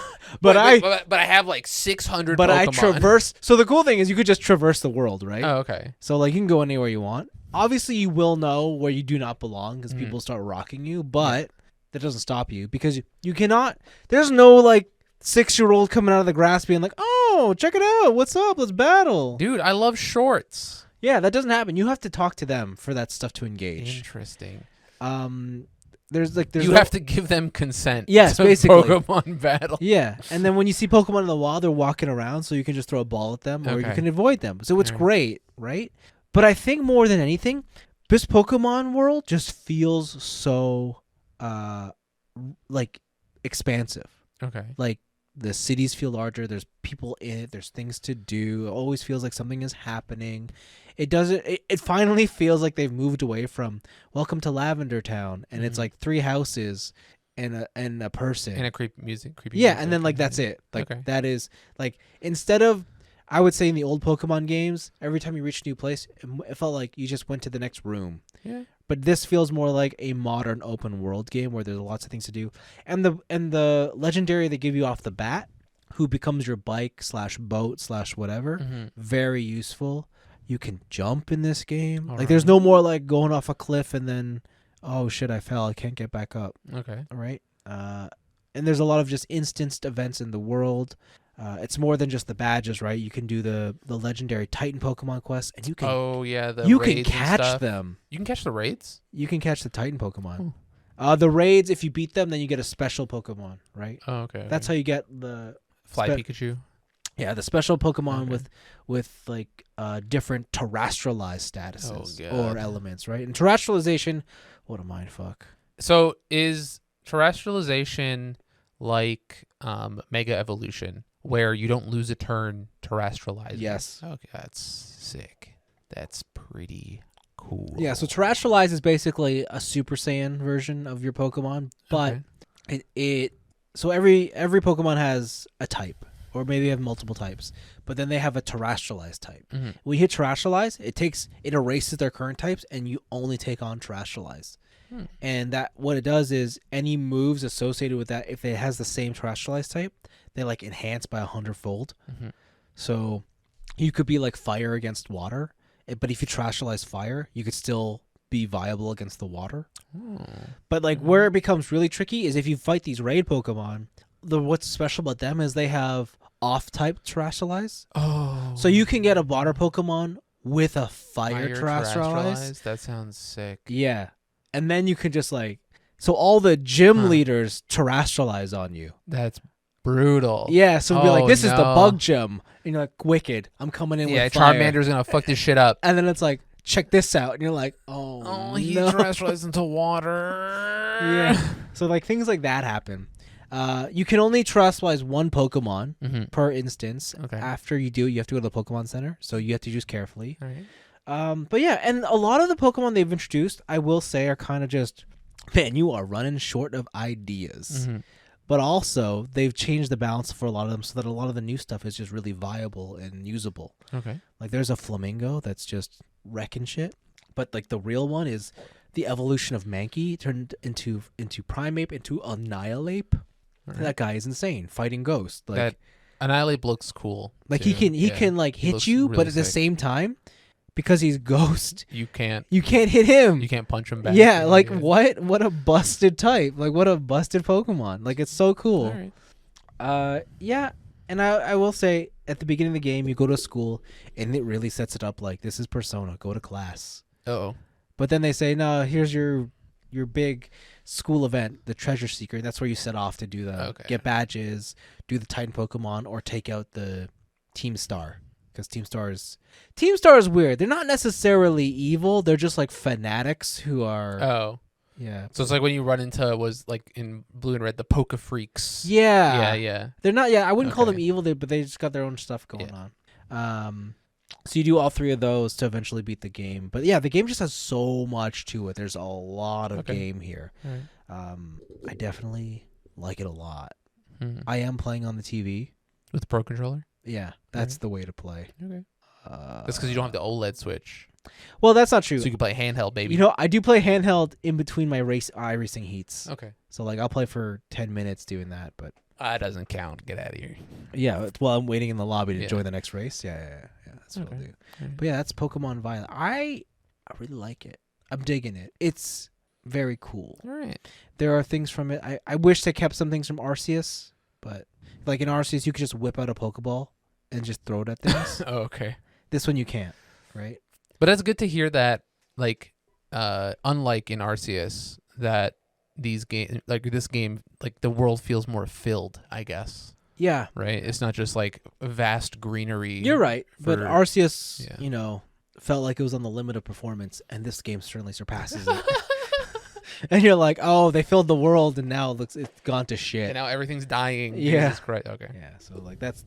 I have like 600 But Pokemon. I traverse. So the cool thing is you could just traverse the world, right? Oh, okay. So like you can go anywhere you want. Obviously, you will know where you do not belong because people start rocking you, but that doesn't stop you because you cannot. There's no like 6-year-old coming out of the grass being like, "Oh, check it out! What's up? Let's battle." Dude, I love shorts. Yeah, that doesn't happen. You have to talk to them for that stuff to engage. Interesting. There's you have to give them consent. Yes, to basically. Pokemon battle. Yeah, and then when you see Pokemon in the wild, they're walking around, so you can just throw a ball at them, or you can avoid them. So it's great, right? But I think more than anything, this Pokemon world just feels so, like, expansive. Okay. Like, the cities feel larger. There's people in it. There's things to do. It always feels like something is happening. It doesn't. It finally feels like they've moved away from Welcome to Lavender Town, and it's like 3 houses and a person and a creepy music. And then like that's it. Like that is like instead of I would say in the old Pokemon games, every time you reach a new place, it felt like you just went to the next room. Yeah. But this feels more like a modern open world game where there's lots of things to do, and the legendary they give you off the bat, who becomes your bike / boat / whatever, very useful. You can jump in this game. There's no more like going off a cliff and then, oh shit, I fell. I can't get back up. Okay. All right. And there's a lot of just instanced events in the world. It's more than just the badges, right? You can do the legendary Titan Pokemon quests, and you can. Oh yeah, you can catch them. You can catch the raids. You can catch the Titan Pokemon. The raids, if you beat them, then you get a special Pokemon, right? Oh, okay. That's how you get the Pikachu. Yeah, the special Pokemon with like different terrestrialized statuses or elements, right? And terrestrialization, what a mindfuck. So is terrestrialization like Mega Evolution, where you don't lose a turn terrestrializing? Yes. Okay, that's sick. That's pretty cool. Yeah, so terrestrialize is basically a Super Saiyan version of your Pokemon, but so every Pokemon has a type. Or maybe they have multiple types, but then they have a terrestrialized type. When you hit terrestrialize, it erases their current types, and you only take on terrestrialized. And that what it does is any moves associated with that, if it has the same terrestrialized type, they like enhance by 100-fold. So you could be like fire against water, but if you terrestrialize fire, you could still be viable against the water. But like where it becomes really tricky is if you fight these raid Pokemon. What's special about them is they have off-type terrestrialize. Oh. So you can get a water Pokemon with a fire terrestrialize. That sounds sick. Yeah. And then you can just like... So all the gym leaders terrestrialize on you. That's brutal. Yeah, so it'll be like, this is the bug gym. And you're like, wicked. I'm coming in with fire. Yeah, Charmander's going to fuck this shit up. And then it's like, check this out. And you're like, oh he terrestrialized into water. Yeah. So like things like that happen. You can only terrestrialize one Pokemon per instance. After you do, you have to go to the Pokemon Center, so you have to choose carefully. But yeah, and a lot of the Pokemon they've introduced, I will say, are kind of just, man, you are running short of ideas. But also, they've changed the balance for a lot of them so that a lot of the new stuff is just really viable and usable. Like there's a Flamingo that's just wrecking shit, but like the real one is the evolution of Mankey turned into Primeape into Annihilape. That guy is insane, fighting ghosts. Like that Annihilape looks cool. Like he can like hit you, really but at the same time, because he's ghost, you can't hit him. You can't punch him back. Yeah, like what a busted type. Like what a busted Pokemon. Like it's so cool. Yeah, and I will say at the beginning of the game you go to school and it really sets it up like this is Persona. Go to class. Uh-oh. But then they say, no, here's your your big school event, the Treasure Seeker. That's where you set off to do get badges, do the Titan Pokemon, or take out the Team Star. Because Team Star is weird. They're not necessarily evil. They're just like fanatics who are. Oh. Yeah. So it's like when you run into was like in Blue and Red, the Poke Freaks. Yeah. Yeah. They're not. Yeah, I wouldn't call them evil, but they just got their own stuff going on. So you do all 3 of those to eventually beat the game. But yeah, the game just has so much to it. There's a lot of game here. Right. I definitely like it a lot. Mm-hmm. I am playing on the TV With the Pro Controller? Yeah, that's the way to play. Okay. That's because you don't have the OLED Switch. Well, that's not true. So you can play handheld, baby. You know, I do play handheld in between my iRacing heats. Okay. So like I'll play for 10 minutes doing that, but that doesn't count. Get out of here. Yeah, well, I'm waiting in the lobby to join the next race. Yeah. That's what I'll do. Right. But yeah, that's Pokemon Violet. I really like it. I'm digging it. It's very cool. All right. There are things from it. I wish they kept some things from Arceus, but like in Arceus, you could just whip out a Pokeball and just throw it at things. Oh, okay. This one you can't, right? But it's good to hear that, like, unlike in Arceus, that this game, like the world feels more filled, I guess. Yeah. Right? It's not just like vast greenery. You're right. But Arceus, felt like it was on the limit of performance, and this game certainly surpasses it. And you're like, oh, they filled the world, and now it's gone to shit. And now everything's dying. Yeah. Jesus Christ. Okay. Yeah. So like that's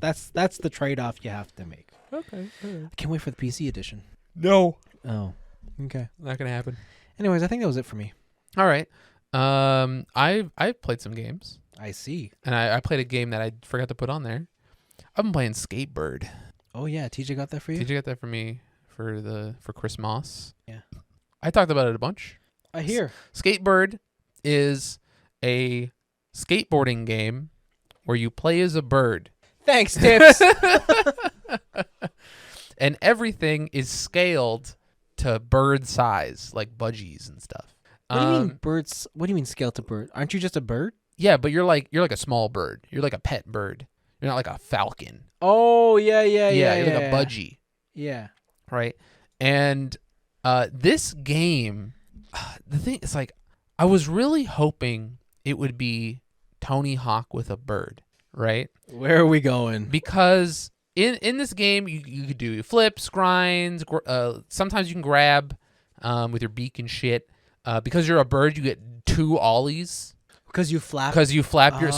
the trade-off you have to make. Okay. I can't wait for the PC edition. No. Oh. Okay. Not gonna happen. Anyways, I think that was it for me. All right. I've played some games. I see. And I played a game that I forgot to put on there. I've been playing Skatebird. Oh yeah, TJ got that for you? TJ got that for me for Christmas. Yeah. I talked about it a bunch. I hear. Skatebird is a skateboarding game where you play as a bird. Thanks, Tips. And everything is scaled to bird size, like budgies and stuff. What do you mean birds? What do you mean scaled to bird? Aren't you just a bird? Yeah, but you're like a small bird. You're like a pet bird. You're not like a falcon. Oh, yeah. You're like a budgie. Yeah. Right? And this game, the thing is, like, I was really hoping it would be Tony Hawk with a bird, right? Where are we going? Because in this game, you could do flips, grinds. Sometimes you can grab with your beak and shit. Because you're a bird, you get 2 ollies. Because you flap. So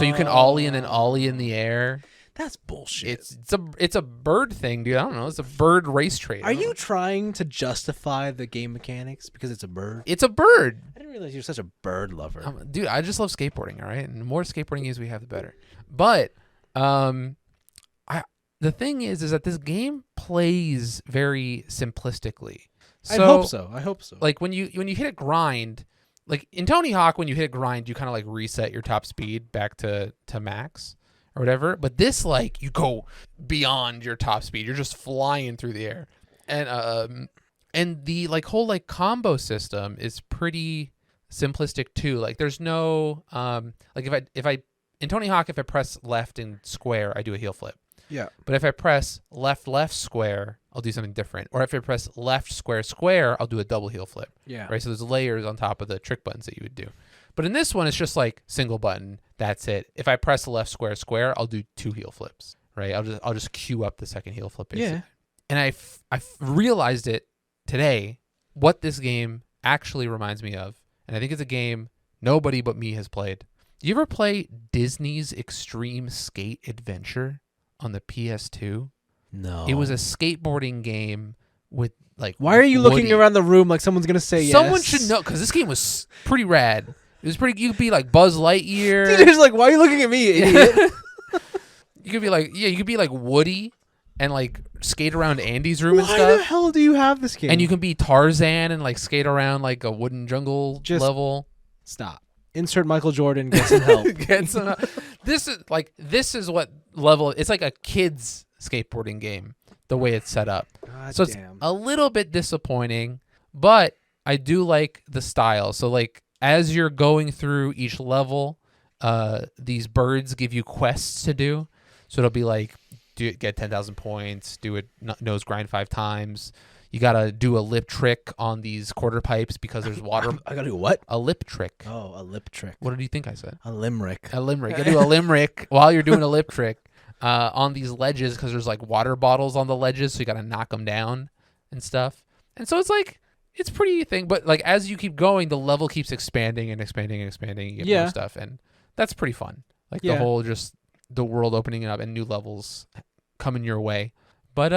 you can ollie and then ollie in the air. That's bullshit. It's a bird thing, dude. I don't know. It's a bird race trait. Are you trying to justify the game mechanics because it's a bird? It's a bird. I didn't realize you're such a bird lover. Dude, I just love skateboarding, all right? And the more skateboarding games we have, the better. But the thing is that this game plays very simplistically. So, I hope so. Like when you hit a grind, like in Tony Hawk, when you hit a grind, you kind of like reset your top speed back to max or whatever. But this, like, you go beyond your top speed. You're just flying through the air. And the like whole like combo system is pretty simplistic too. Like there's no like if I in Tony Hawk, if I press left and square, I do a heel flip. Yeah. But if I press left square, I'll do something different. Or if I press left square, I'll do a double heel flip. Yeah. Right. So there's layers on top of the trick buttons that you would do. But in this one, it's just like single button. That's it. If I press left square, I'll do 2 heel flips. Right. I'll just queue up the second heel flip. Basically. Yeah. And I realized it today what this game actually reminds me of, and I think it's a game nobody but me has played. Do you ever play Disney's Extreme Skate Adventure on the PS2? No. It was a skateboarding game with like. Why are you looking around the room like someone's gonna say yes? Someone should know, because this game was pretty rad. It was pretty. You could be like Buzz Lightyear. Dude, like, why are you looking at me, idiot? You could be like, you could be like Woody and like skate around Andy's room and stuff. Why the hell do you have this game? And you can be Tarzan and like skate around like a wooden jungle level. Stop. Insert Michael Jordan. Get some help. This is what level. It's like a kid's skateboarding game. The way it's set up. God so damn. It's a little bit disappointing, but I do like the style. So like as you're going through each level, these birds give you quests to do. So it'll be like, get 10,000 points, do a nose grind 5 times. You gotta do a lip trick on these quarter pipes because there's water. I gotta do what? A lip trick. Oh, a lip trick. What did you think I said? A limerick. A limerick. You gotta do a limerick while you're doing a lip trick on these ledges because there's like water bottles on the ledges, so you gotta knock them down and stuff. And so it's like it's pretty thing, but like as you keep going, the level keeps expanding and expanding and expanding. You get more stuff, and that's pretty fun. Like the whole just the world opening up and new levels coming your way. But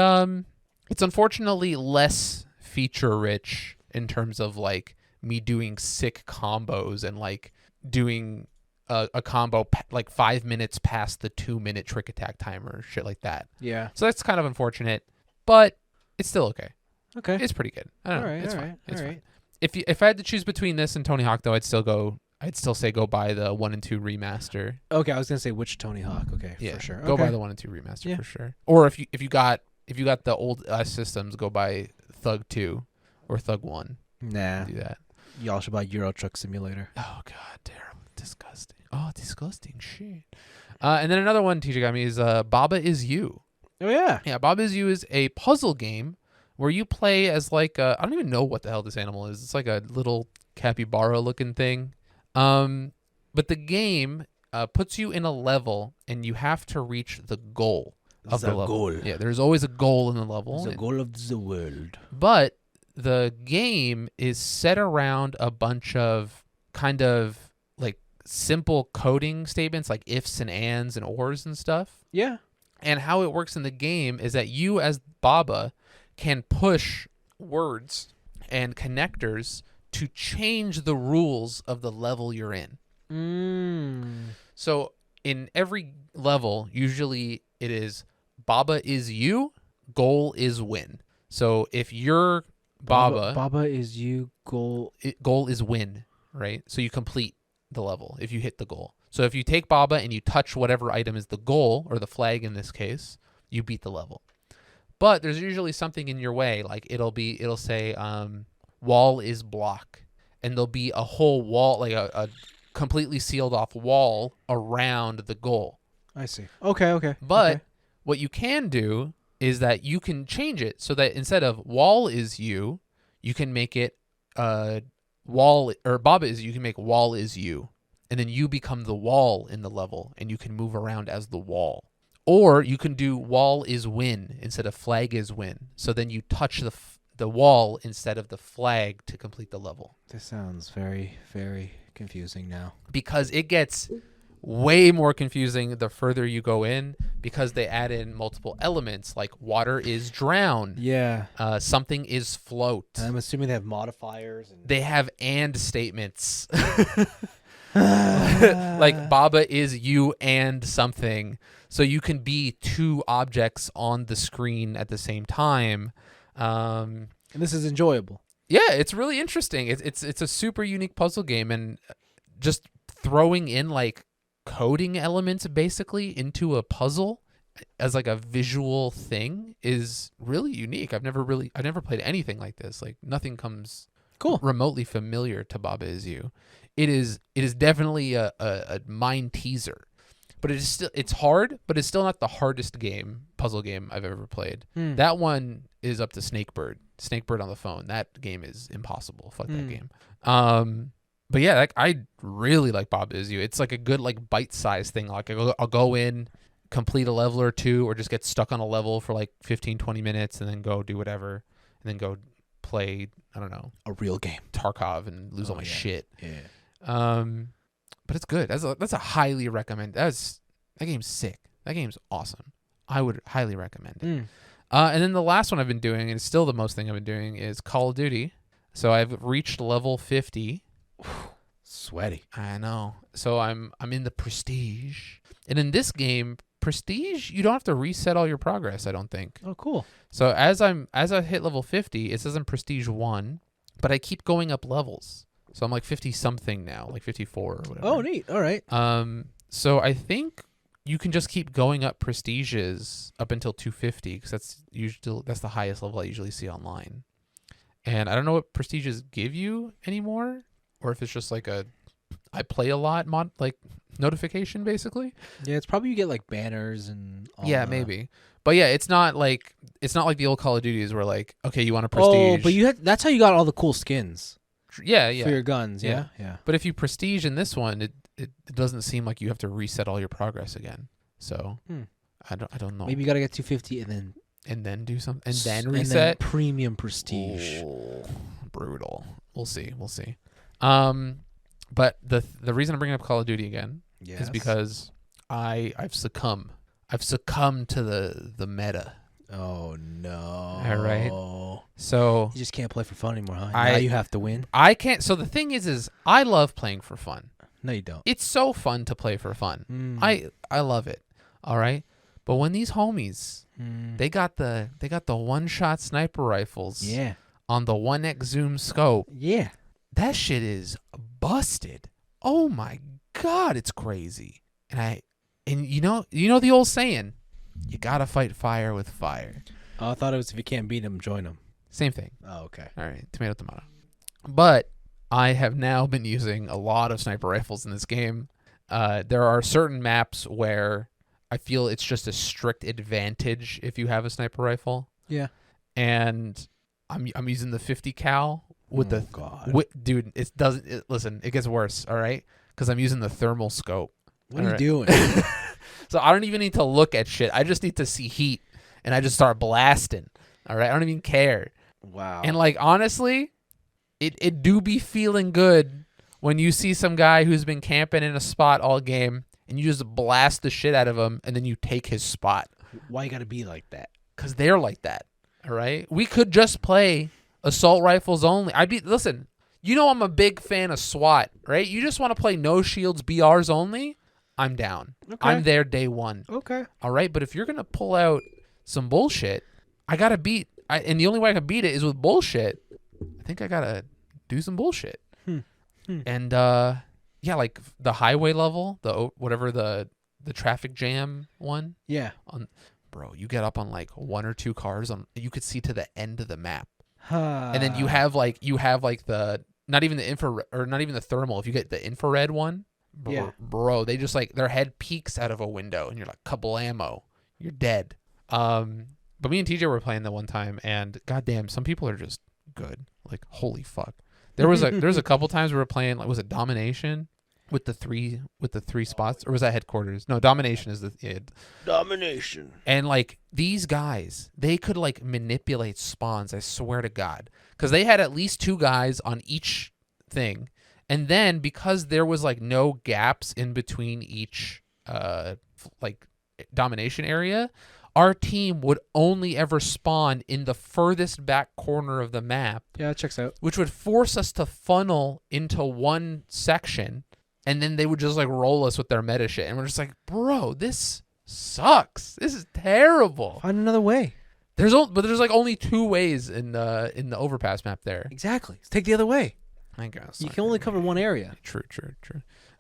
it's unfortunately less feature rich in terms of like me doing sick combos and like doing a combo like 5 minutes past the 2-minute trick attack timer, shit like that. Yeah. So that's kind of unfortunate, but it's still okay. Okay. It's pretty good. I don't know. It's fine. Right, it's all fine. right. If I had to choose between this and Tony Hawk, though, I'd still say go buy the 1 and 2 remaster. Okay, I was gonna say which Tony Hawk. Okay, Yeah, for sure. Go okay. buy the 1 and 2 remaster for sure. Or if you got the old systems, go buy Thug 2 or Thug 1. Nah. Do that. Y'all should buy Euro Truck Simulator. Oh god, terrible, disgusting. Oh, disgusting shit. And then another one TJ got me is Baba Is You. Oh yeah. Yeah, Baba Is You is a puzzle game where you play as like I don't even know what the hell this animal is. It's like a little capybara looking thing. But the game puts you in a level and you have to reach the goal of the level. Goal. Yeah, there's always a goal in the level. The goal of the world. But the game is set around a bunch of kind of like simple coding statements like ifs and ands and ors and stuff. Yeah. And how it works in the game is that you as Baba can push words and connectors to change the rules of the level you're in. So in every level, usually it is Baba is you, goal is win. So if you're Baba is you, goal is win, right? So you complete the level if you hit the goal. So if you take Baba and you touch whatever item is the goal, or the flag in this case, you beat the level. But there's usually something in your way, like it'll say wall is block, and there'll be a whole wall, like a completely sealed off wall around the goal. I see. Okay. But what you can do is that you can change it so that instead of wall is you can make it wall, or Baba is you can make wall is you, and then you become the wall in the level and you can move around as the wall. Or you can do wall is win instead of flag is win. So then you touch the wall instead of the flag to complete the level. This sounds very, very confusing now. Because it gets way more confusing the further you go in, because they add in multiple elements like water is drown. Yeah. Something is float. And I'm assuming they have modifiers. They have and statements. Like Baba is you and something. So you can be two objects on the screen at the same time. And this is enjoyable. Yeah, it's really interesting. It's a super unique puzzle game, and just throwing in like coding elements basically into a puzzle as like a visual thing is really unique. I've never played anything like this. Like nothing comes remotely familiar to Baba Is You. It is definitely a mind teaser. But it's hard, but it's still not the hardest puzzle game I've ever played. That one is up to Snakebird on the phone. That game is impossible. Fuck that game. But yeah, like I really like Baba Is You. It's like a good like bite-sized thing. Like I'll go in, complete a level or two, or just get stuck on a level for like 15-20 minutes and then go do whatever, and then go play, I don't know, a real game, Tarkov, and lose all my shit. Yeah. But it's good. That's a highly recommend. That game's sick. That game's awesome. I would highly recommend it. And then the last one I've been doing, and it's still the most thing I've been doing, is Call of Duty. So I've reached level 50. Sweaty. I know. So I'm in the Prestige. And in this game, Prestige, you don't have to reset all your progress, I don't think. Oh, cool. So as I hit level 50, it says I'm Prestige 1, but I keep going up levels. So I'm like 50 something now, like 54 or whatever. Oh, neat. All right. So I think you can just keep going up prestiges up until 250, because that's the highest level I usually see online. And I don't know what prestiges give you anymore, or if it's just like I play a lot like notification basically. Yeah, it's probably you get like banners and all maybe. But yeah, it's not like the old Call of Duties where like, okay, you want a prestige. Oh, but that's how you got all the cool skins. Yeah. For your guns, yeah. But if you prestige in this one, it doesn't seem like you have to reset all your progress again. So I don't know. Maybe you gotta get 250 and then do something and then reset. And then premium prestige. Oh, brutal. We'll see. But the reason I'm bringing up Call of Duty again is because I've succumbed to the meta. Oh no! All right. So you just can't play for fun anymore, huh? Now you have to win. I can't. So the thing is I love playing for fun. No, you don't. It's so fun to play for fun. I love it. All right. But when these homies, they got the one-shot sniper rifles. Yeah. On the 1x zoom scope. Yeah. That shit is busted. Oh my God, it's crazy. And you know the old saying, you gotta fight fire with fire. Oh, I thought it was if you can't beat them, join them. Same thing. Oh, okay. All right, tomato. But I have now been using a lot of sniper rifles in this game. There are certain maps where I feel it's just a strict advantage if you have a sniper rifle. Yeah. And I'm using the 50 cal with dude. Listen, it gets worse. All right, because I'm using the thermal scope. What are you doing? So I don't even need to look at shit. I just need to see heat, and I just start blasting. All right, I don't even care. Wow. And like honestly, it do be feeling good when you see some guy who's been camping in a spot all game, and you just blast the shit out of him, and then you take his spot. Why you gotta be like that? Because they're like that. All right, we could just play assault rifles only. Listen. You know I'm a big fan of SWAT, right? You just want to play no shields BRs only? I'm down. Okay. I'm there day one. Okay. All right, but if you're going to pull out some bullshit, I got to and the only way I can beat it is with bullshit. I think I got to do some bullshit. And, yeah, like the highway level, whatever the traffic jam one. Yeah. Bro, you get up on like one or two cars, you could see to the end of the map. And then you have like the not even the infrared or not even the thermal. If you get the infrared one, bro, they just like their head peeks out of a window and you're like kablamo, you're dead. But me and TJ were playing that one time, and goddamn, some people are just good. Like holy fuck. There's a couple times we were playing, like, was it Domination with the three spots, or was that Headquarters? No, Domination is Domination. And like these guys, they could like manipulate spawns, I swear to God, because they had at least two guys on each thing, and then because there was like no gaps in between each like domination area, our team would only ever spawn in the furthest back corner of the map. Yeah, that checks out. Which would force us to funnel into one section, and then they would just like roll us with their meta shit, and we're just like, bro, this sucks. This is terrible. Find another way. There's like only two ways in the overpass map there. Exactly. Let's take the other way. I guess you can only cover one area. True.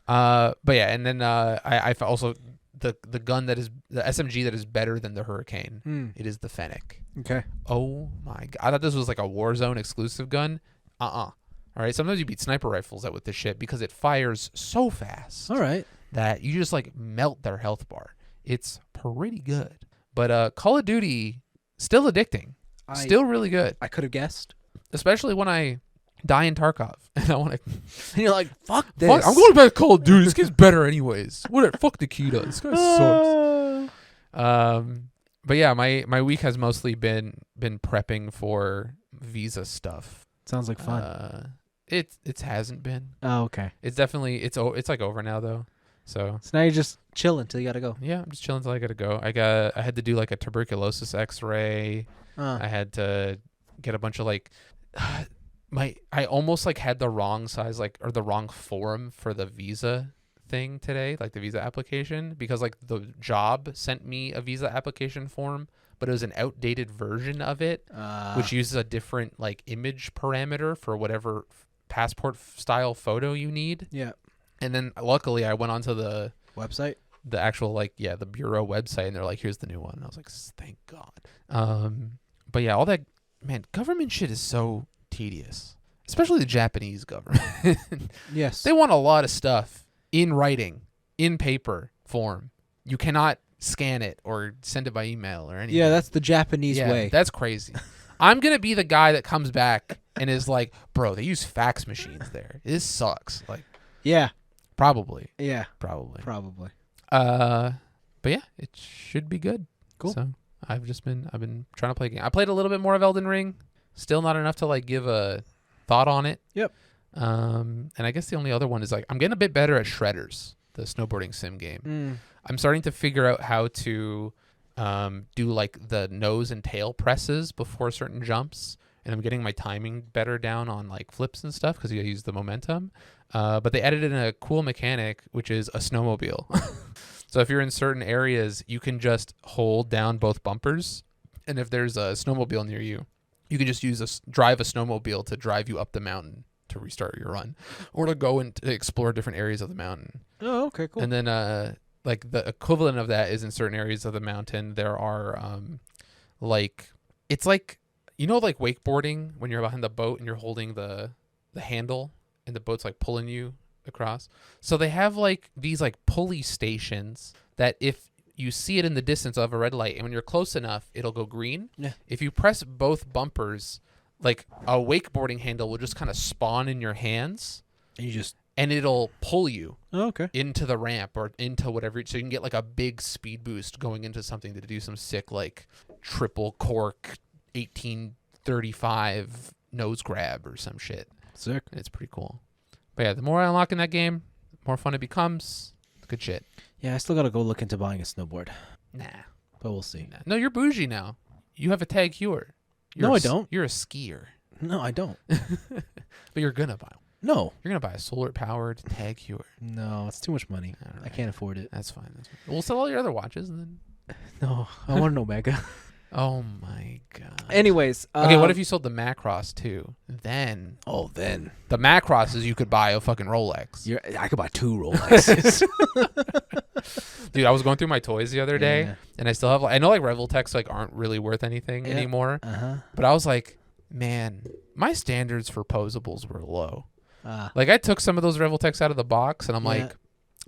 But yeah, and then I also the gun that is the SMG that is better than the Hurricane. It is the Fennec. Okay. Oh my God! I thought this was like a Warzone exclusive gun. All right. Sometimes you beat sniper rifles out with this shit because it fires so fast. All right. That you just like melt their health bar. It's pretty good. But Call of Duty, still addicting. Still really good. I could have guessed. Especially when I die in Tarkov. And I want to... And you're like, fuck this. Fuck, I'm going back to Call of Duty. This game's better anyways. Whatever. Fuck Nikita. This guy sucks. But yeah, my week has mostly been prepping for visa stuff. Sounds like fun. It hasn't been. Oh, okay. It's definitely... It's like over now, though. So now you're just chilling till you gotta go. Yeah, I'm just chilling till I gotta go. I had to do like a tuberculosis X-ray. I had to get a bunch of like I almost like had the wrong size or the wrong form for the visa thing today, like the visa application, because like the job sent me a visa application form, but it was an outdated version of it, which uses a different like image parameter for whatever passport style photo you need. Yeah. And then luckily I went onto the website, the actual the bureau website, and they're like, here's the new one. And I was like, thank God. But yeah, all that, man, government shit is so tedious, especially the Japanese government. Yes. They want a lot of stuff in writing, in paper form. You cannot scan it or send it by email or anything. Yeah, that's the Japanese way. That's crazy. I'm going to be the guy that comes back and is like, bro, they use fax machines there. This sucks. Like, yeah. Probably. Yeah. Probably. But yeah, it should be good. Cool. So I've been trying to play a game. I played a little bit more of Elden Ring. Still not enough to like give a thought on it. Yep. And I guess the only other one is like I'm getting a bit better at Shredders, the snowboarding sim game. I'm starting to figure out how to do like the nose and tail presses before certain jumps, and I'm getting my timing better down on like flips and stuff because you use the momentum. But they added in a cool mechanic, which is a snowmobile. So if you're in certain areas, you can just hold down both bumpers, and if there's a snowmobile near you, you can just drive a snowmobile to drive you up the mountain to restart your run, or to go and to explore different areas of the mountain. Oh, okay, cool. And then like the equivalent of that is in certain areas of the mountain there are like it's like, you know, like wakeboarding when you're behind the boat and you're holding the handle and the boat's like pulling you across. So they have like these like pulley stations that if you see it in the distance of a red light, and when you're close enough, it'll go green. Yeah. If you press both bumpers, like a wakeboarding handle will just kind of spawn in your hands, and it'll pull you into the ramp or into whatever, so you can get like a big speed boost going into something to do some sick like triple cork 1835 nose grab or some shit. Sick. It's pretty cool. But yeah, the more I unlock in that game, the more fun it becomes. Good shit. Yeah, I still gotta go look into buying a snowboard. Nah. But we'll see. No, you're bougie now. You have a Tag Heuer. No, I don't. You're a skier. No, I don't. But you're gonna buy one. No. You're gonna buy a solar-powered Tag Heuer. No, it's too much money. Right. I can't afford it. That's fine. We'll sell all your other watches and then. No, I want an Omega. Oh my god. Anyways, okay. What if you sold the Macross too? Then. Oh, then the Macrosses you could buy a fucking Rolex. I could buy 2 Rolexes. Dude, I was going through my toys the other day, and I still have. I know like Revoltechs like aren't really worth anything anymore. But I was like, man, my standards for posables were low. Like I took some of those Revoltechs out of the box, and I'm like,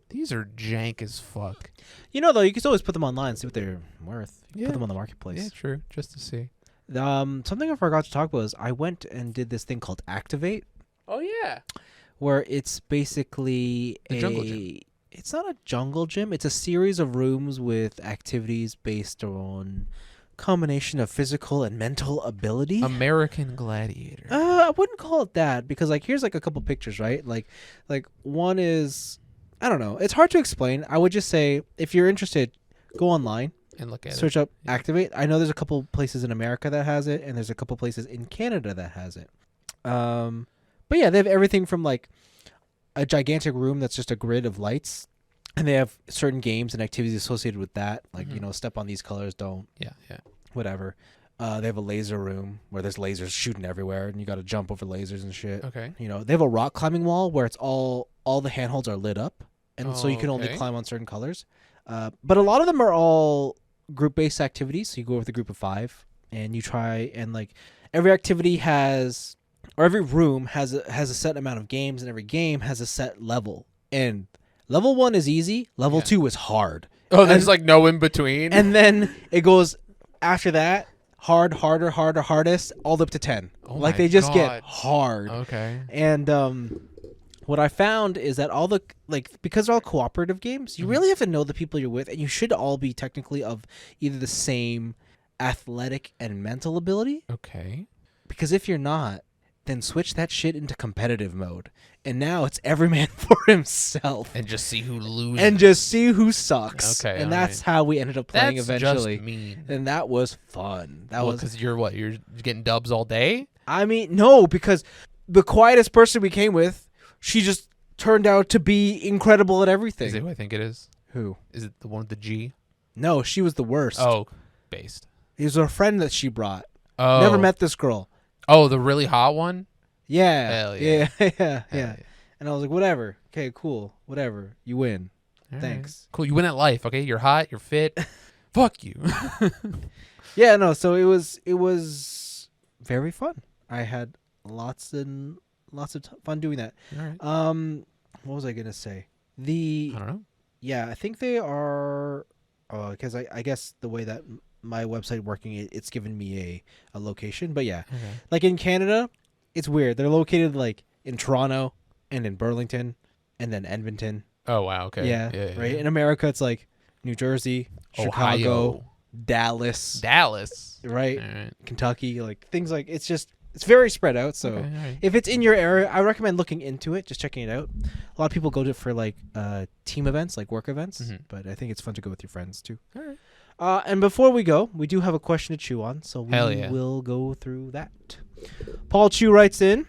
these are jank as fuck. You know, though, you can always put them online and see what they're worth. Put them on the marketplace. Yeah, true. Just to see. Something I forgot to talk about is I went and did this thing called Activate. Oh yeah. Where it's basically jungle gym. It's not a jungle gym. It's a series of rooms with activities based on combination of physical and mental ability. American Gladiator. I wouldn't call it that because like here's like a couple pictures, right? Like one is, I don't know. It's hard to explain. I would just say if you're interested, go online and look at search up Activate. I know there's a couple places in America that has it, and there's a couple places in Canada that has it. But yeah, they have everything from like a gigantic room that's just a grid of lights, and they have certain games and activities associated with that, like you know, step on these colors, don't. Yeah. Whatever. They have a laser room where there's lasers shooting everywhere, and you got to jump over lasers and shit. Okay. You know, they have a rock climbing wall where it's all the handholds are lit up, and so you can only climb on certain colors. But a lot of them are all group-based activities. So you go with a group of 5, and you try and like every activity has, or every room has a set amount of games, and every game has a set level. And level 1 is easy. Level 2 is hard. Oh, there's like no in between. And then it goes after that. Hard, harder, hardest, all up to 10. Oh like they just get hard. Okay. And what I found is that all the because they're all cooperative games, you really have to know the people you're with, and you should all be technically of either the same athletic and mental ability. Okay. Because if you're not, then switch that shit into competitive mode. And now it's every man for himself. And just see who loses. And just see who sucks. Okay. And that's how we ended up playing eventually. Just mean. And that was fun. That was because you're getting dubs all day? I mean, no, because the quietest person we came with, she just turned out to be incredible at everything. Is it who I think it is? Who? Is it the one with the G? No, she was the worst. Oh, based. It was a friend that she brought. Oh. Never met this girl. Oh, the really hot one? Yeah. Hell yeah. Yeah. And I was like, whatever. Okay, cool. Whatever. You win. All Thanks. Right. Cool. You win at life, okay? You're hot. You're fit. Fuck you. Yeah, no, so it was very fun. I had lots of fun doing that. All right. What was I going to say? I don't know. Yeah, I think they are Because I guess the way that my website working, it's given me a location. But yeah, like in Canada, it's weird. They're located like in Toronto and in Burlington and then Edmonton. Oh wow. Okay. Yeah. Right. In America, it's like New Jersey, Chicago, Dallas. Right. Right. Kentucky, like things like it's very spread out. So if it's in your area, I recommend looking into it, just checking it out. A lot of people go to for like team events, like work events, but I think it's fun to go with your friends too. All right. And before we go, we do have a question to chew on, so we yeah. will go through that. Paul Chu writes in,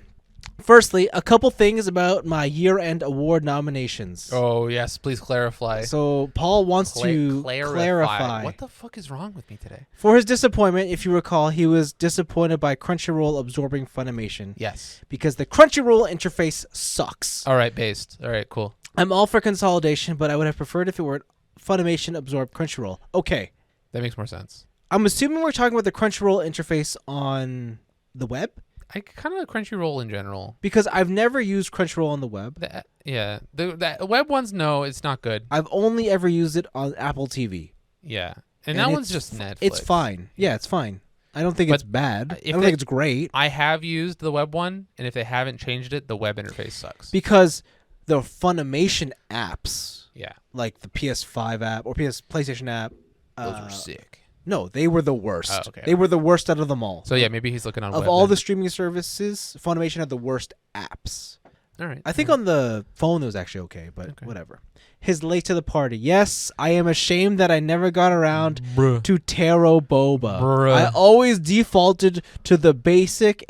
firstly, a couple things about my year-end award nominations. Oh, yes. Please clarify. So Paul wants to clarify. What the fuck is wrong with me today? For his disappointment, if you recall, he was disappointed by Crunchyroll absorbing Funimation. Yes. Because the Crunchyroll interface sucks. All right, based. All right, cool. I'm all for consolidation, but I would have preferred if it were Funimation absorbed Crunchyroll. Okay. That makes more sense. I'm assuming we're talking about the Crunchyroll interface on the web? I kind of like Crunchyroll in general. Because I've never used Crunchyroll on the web. The web ones, no, it's not good. I've only ever used it on Apple TV. Yeah. And that one's just Netflix. It's fine. Yeah, it's fine. I don't think it's bad. I don't think it's great. I have used the web one, and if they haven't changed it, the web interface sucks. Because the Funimation apps, yeah, like the PS5 app or PlayStation app, those were sick. No, they were the worst. Oh, okay. They were the worst out of them all. So yeah, maybe he's looking on of web all then. the streaming services, Funimation had the worst apps. All right. I think on the phone it was actually okay, but whatever. His late to the party. Yes, I am ashamed that I never got around to Taro Boba. I always defaulted to the basic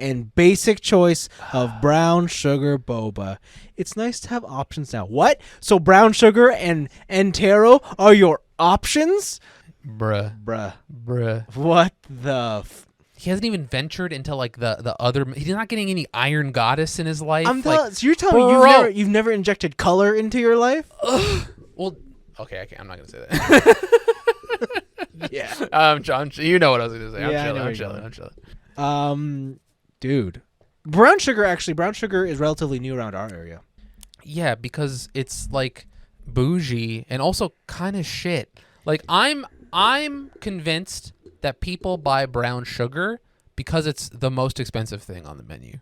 choice of brown sugar boba. It's nice to have options now. What? So brown sugar and taro are your options? Bruh. What the... He hasn't even ventured into like the other. He's not getting any Iron Goddess in his life. So you're telling me you've never injected color into your life? Well, okay, I'm not gonna say that. Yeah. John, you know what I was gonna say. Yeah, I'm chilling. Dude, brown sugar is relatively new around our area. Yeah, because it's like bougie and also kind of shit. Like I'm convinced that people buy brown sugar because it's the most expensive thing on the menu.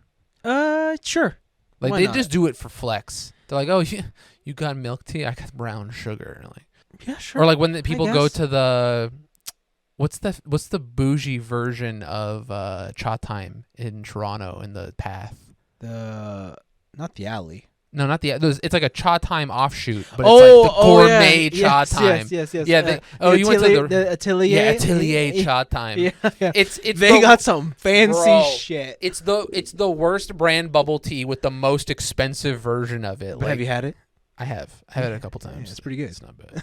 Sure. Like they just do it for flex. They're like, oh, you got milk tea? I got brown sugar. Like, yeah, sure. Or like when people go to the, what's the bougie version of Cha Time in Toronto in the Path? Not the alley. No, not the. It's like a Cha Time offshoot, but it's like the gourmet Cha Time. Yes. Yeah. You went to the Atelier. Yeah, Atelier Cha Time. Yeah. It's they got some fancy shit. It's the worst brand bubble tea with the most expensive version of it. But have you had it? I have. I've had it a couple times. Yeah, it's pretty good. It's not bad.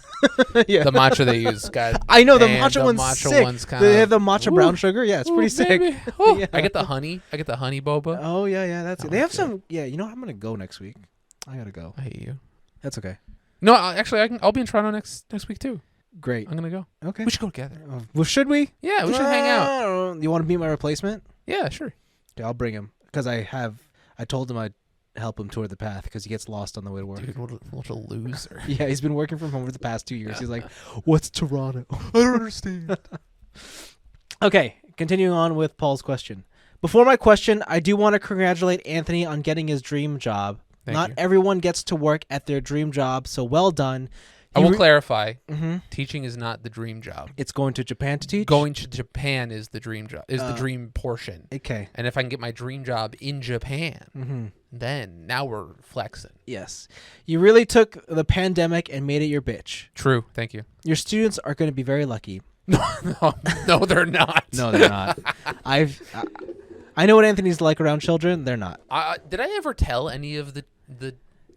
Yeah. The matcha they use, God. I know the matcha one's sick. They have the matcha brown sugar. Yeah, it's pretty sick. Yeah. I get the honey boba. Oh yeah, that's it. They have some. Yeah, you know, I'm gonna go next week. I gotta go. I hate you. That's okay. No, actually, I'll be in Toronto next week too. Great. I'm gonna go. Okay. We should go together. Well, should we? Yeah, we should hang out. You want to be my replacement? Yeah, sure. Okay, I'll bring him because I told him I'd help him tour the path because he gets lost on the way to work. Dude, what a loser. Yeah, he's been working from home for the past 2 years. He's like, "What's Toronto? I don't understand." Okay, continuing on with Paul's question. Before my question, I do want to congratulate Anthony on getting his dream job. Not everyone gets to work at their dream job, so well done. I will clarify. Teaching is not the dream job. It's going to Japan to teach? Going to Japan is the dream job, the dream portion. Okay. And if I can get my dream job in Japan, then now we're flexing. Yes. You really took the pandemic and made it your bitch. True. Thank you. Your students are going to be very lucky. No, they're not. No, they're not. I know what Anthony's like around children. They're not. Did I ever tell any of the?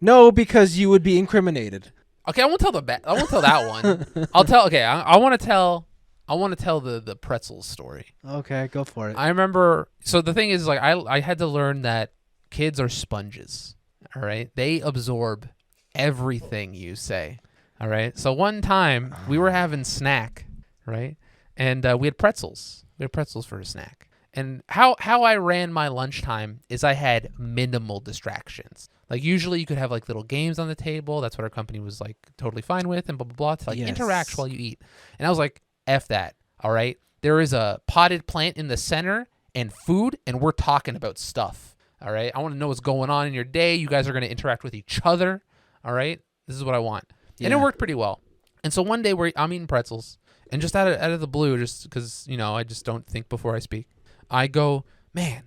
No, because you would be incriminated. Okay, I won't tell I won't tell that one. I'll tell. Okay, I want to tell. I want to tell the pretzels story. Okay, go for it. I remember. So the thing is, like, I had to learn that kids are sponges. All right, they absorb everything you say. All right. So one time we were having snack, right, and we had pretzels. We had pretzels for a snack. And how I ran my lunchtime is I had minimal distractions. Like usually you could have like little games on the table. That's what our company was like totally fine with and blah, blah, blah, to like interact while you eat. And I was like, F that. All right. There is a potted plant in the center and food, and we're talking about stuff. All right. I want to know what's going on in your day. You guys are going to interact with each other. All right. This is what I want. Yeah. And it worked pretty well. And so one day I'm eating pretzels, and just out of the blue, just because, you know, I just don't think before I speak, I go, man,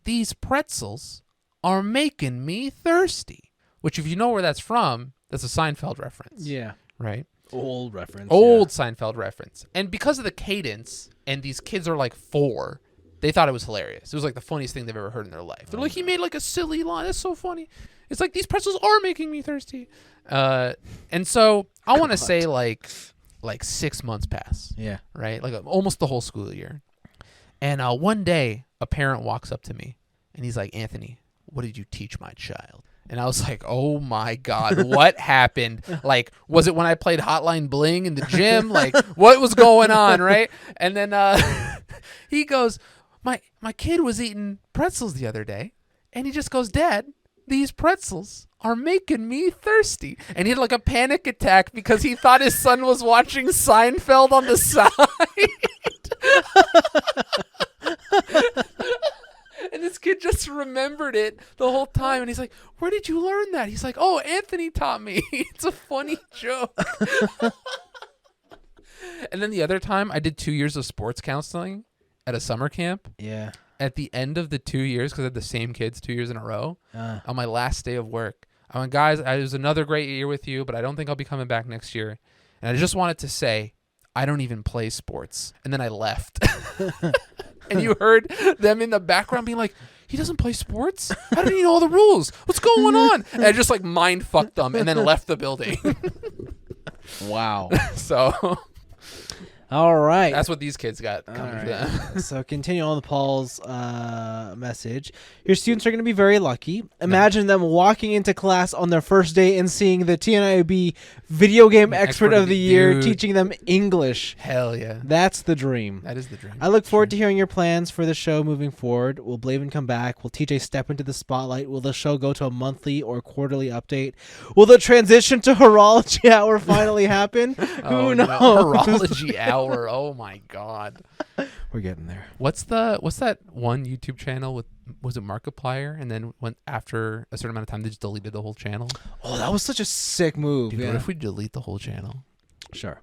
these pretzels are making me thirsty. Which, if you know where that's from, that's a Seinfeld reference. Yeah. Right? Old reference. Old Seinfeld reference. And because of the cadence, and these kids are like 4, they thought it was hilarious. It was like the funniest thing they've ever heard in their life. They're like, he made like a silly line. That's so funny. It's like, these pretzels are making me thirsty. And so I want to say like 6 months pass. Yeah. Right? Like almost the whole school year. And one day, a parent walks up to me, and he's like, Anthony, what did you teach my child? And I was like, oh, my God, what happened? Like, was it when I played Hotline Bling in the gym? Like, what was going on, right? And then he goes, my kid was eating pretzels the other day, and he just goes, Dad, these pretzels are making me thirsty. And he had like a panic attack because he thought his son was watching Seinfeld on the side. And this kid just remembered it the whole time. And he's like, where did you learn that? He's like, oh, Anthony taught me. It's a funny joke. And then the other time, I did 2 years of sports counseling at a summer camp. Yeah. At the end of the 2 years, because I had the same kids 2 years in a row, on my last day of work, I went, guys, it was another great year with you, but I don't think I'll be coming back next year. And I just wanted to say, I don't even play sports. And then I left. And you heard them in the background being like, he doesn't play sports? How did he know all the rules? What's going on? And I just like mind fucked them and then left the building. Wow. So... All right. That's what these kids got coming for them. So continue on with Paul's message. Your students are going to be very lucky. Imagine them walking into class on their first day and seeing the TNIAB Video Game Expert of the Year teaching them English. Hell yeah. That's the dream. That is the dream. I look forward to hearing your plans for the show moving forward. Will Blaven come back? Will TJ step into the spotlight? Will the show go to a monthly or quarterly update? Will the transition to Horology Hour finally happen? Who knows? No. Horology Hour. Oh my God. We're getting there. What's that one YouTube channel with, was it Markiplier? And then went after a certain amount of time, they just deleted the whole channel. Oh, that was such a sick move. Dude, what if we delete the whole channel? Sure.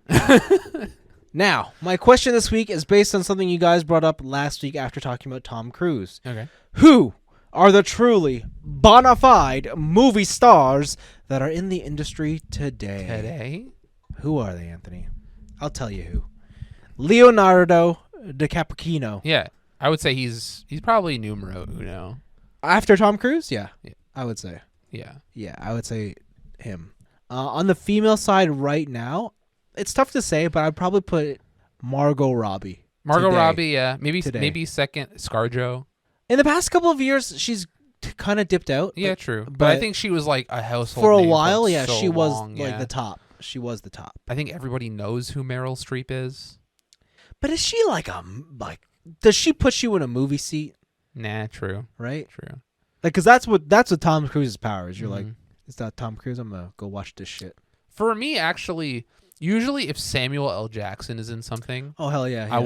Now, my question this week is based on something you guys brought up last week after talking about Tom Cruise. Okay. Who are the truly bona fide movie stars that are in the industry today? Who are they, Anthony? I'll tell you who. Leonardo DiCaprio. Yeah, I would say he's probably numero uno. After Tom Cruise? Yeah, I would say. Yeah, I would say him. On the female side right now, it's tough to say, but I'd probably put Margot Robbie. Robbie, yeah. Maybe second, ScarJo. In the past couple of years, she's kind of dipped out. Yeah, true. But I think she was like a household for a name while. For Yeah, so she was long, like the top. She was the top. I think everybody knows who Meryl Streep is. But is she does she put you in a movie seat? Nah, true. Right? True. Like, because that's what Tom Cruise's power is. You're like, it's not Tom Cruise. I'm going to go watch this shit. For me, actually, usually if Samuel L. Jackson is in something. Oh, hell yeah. I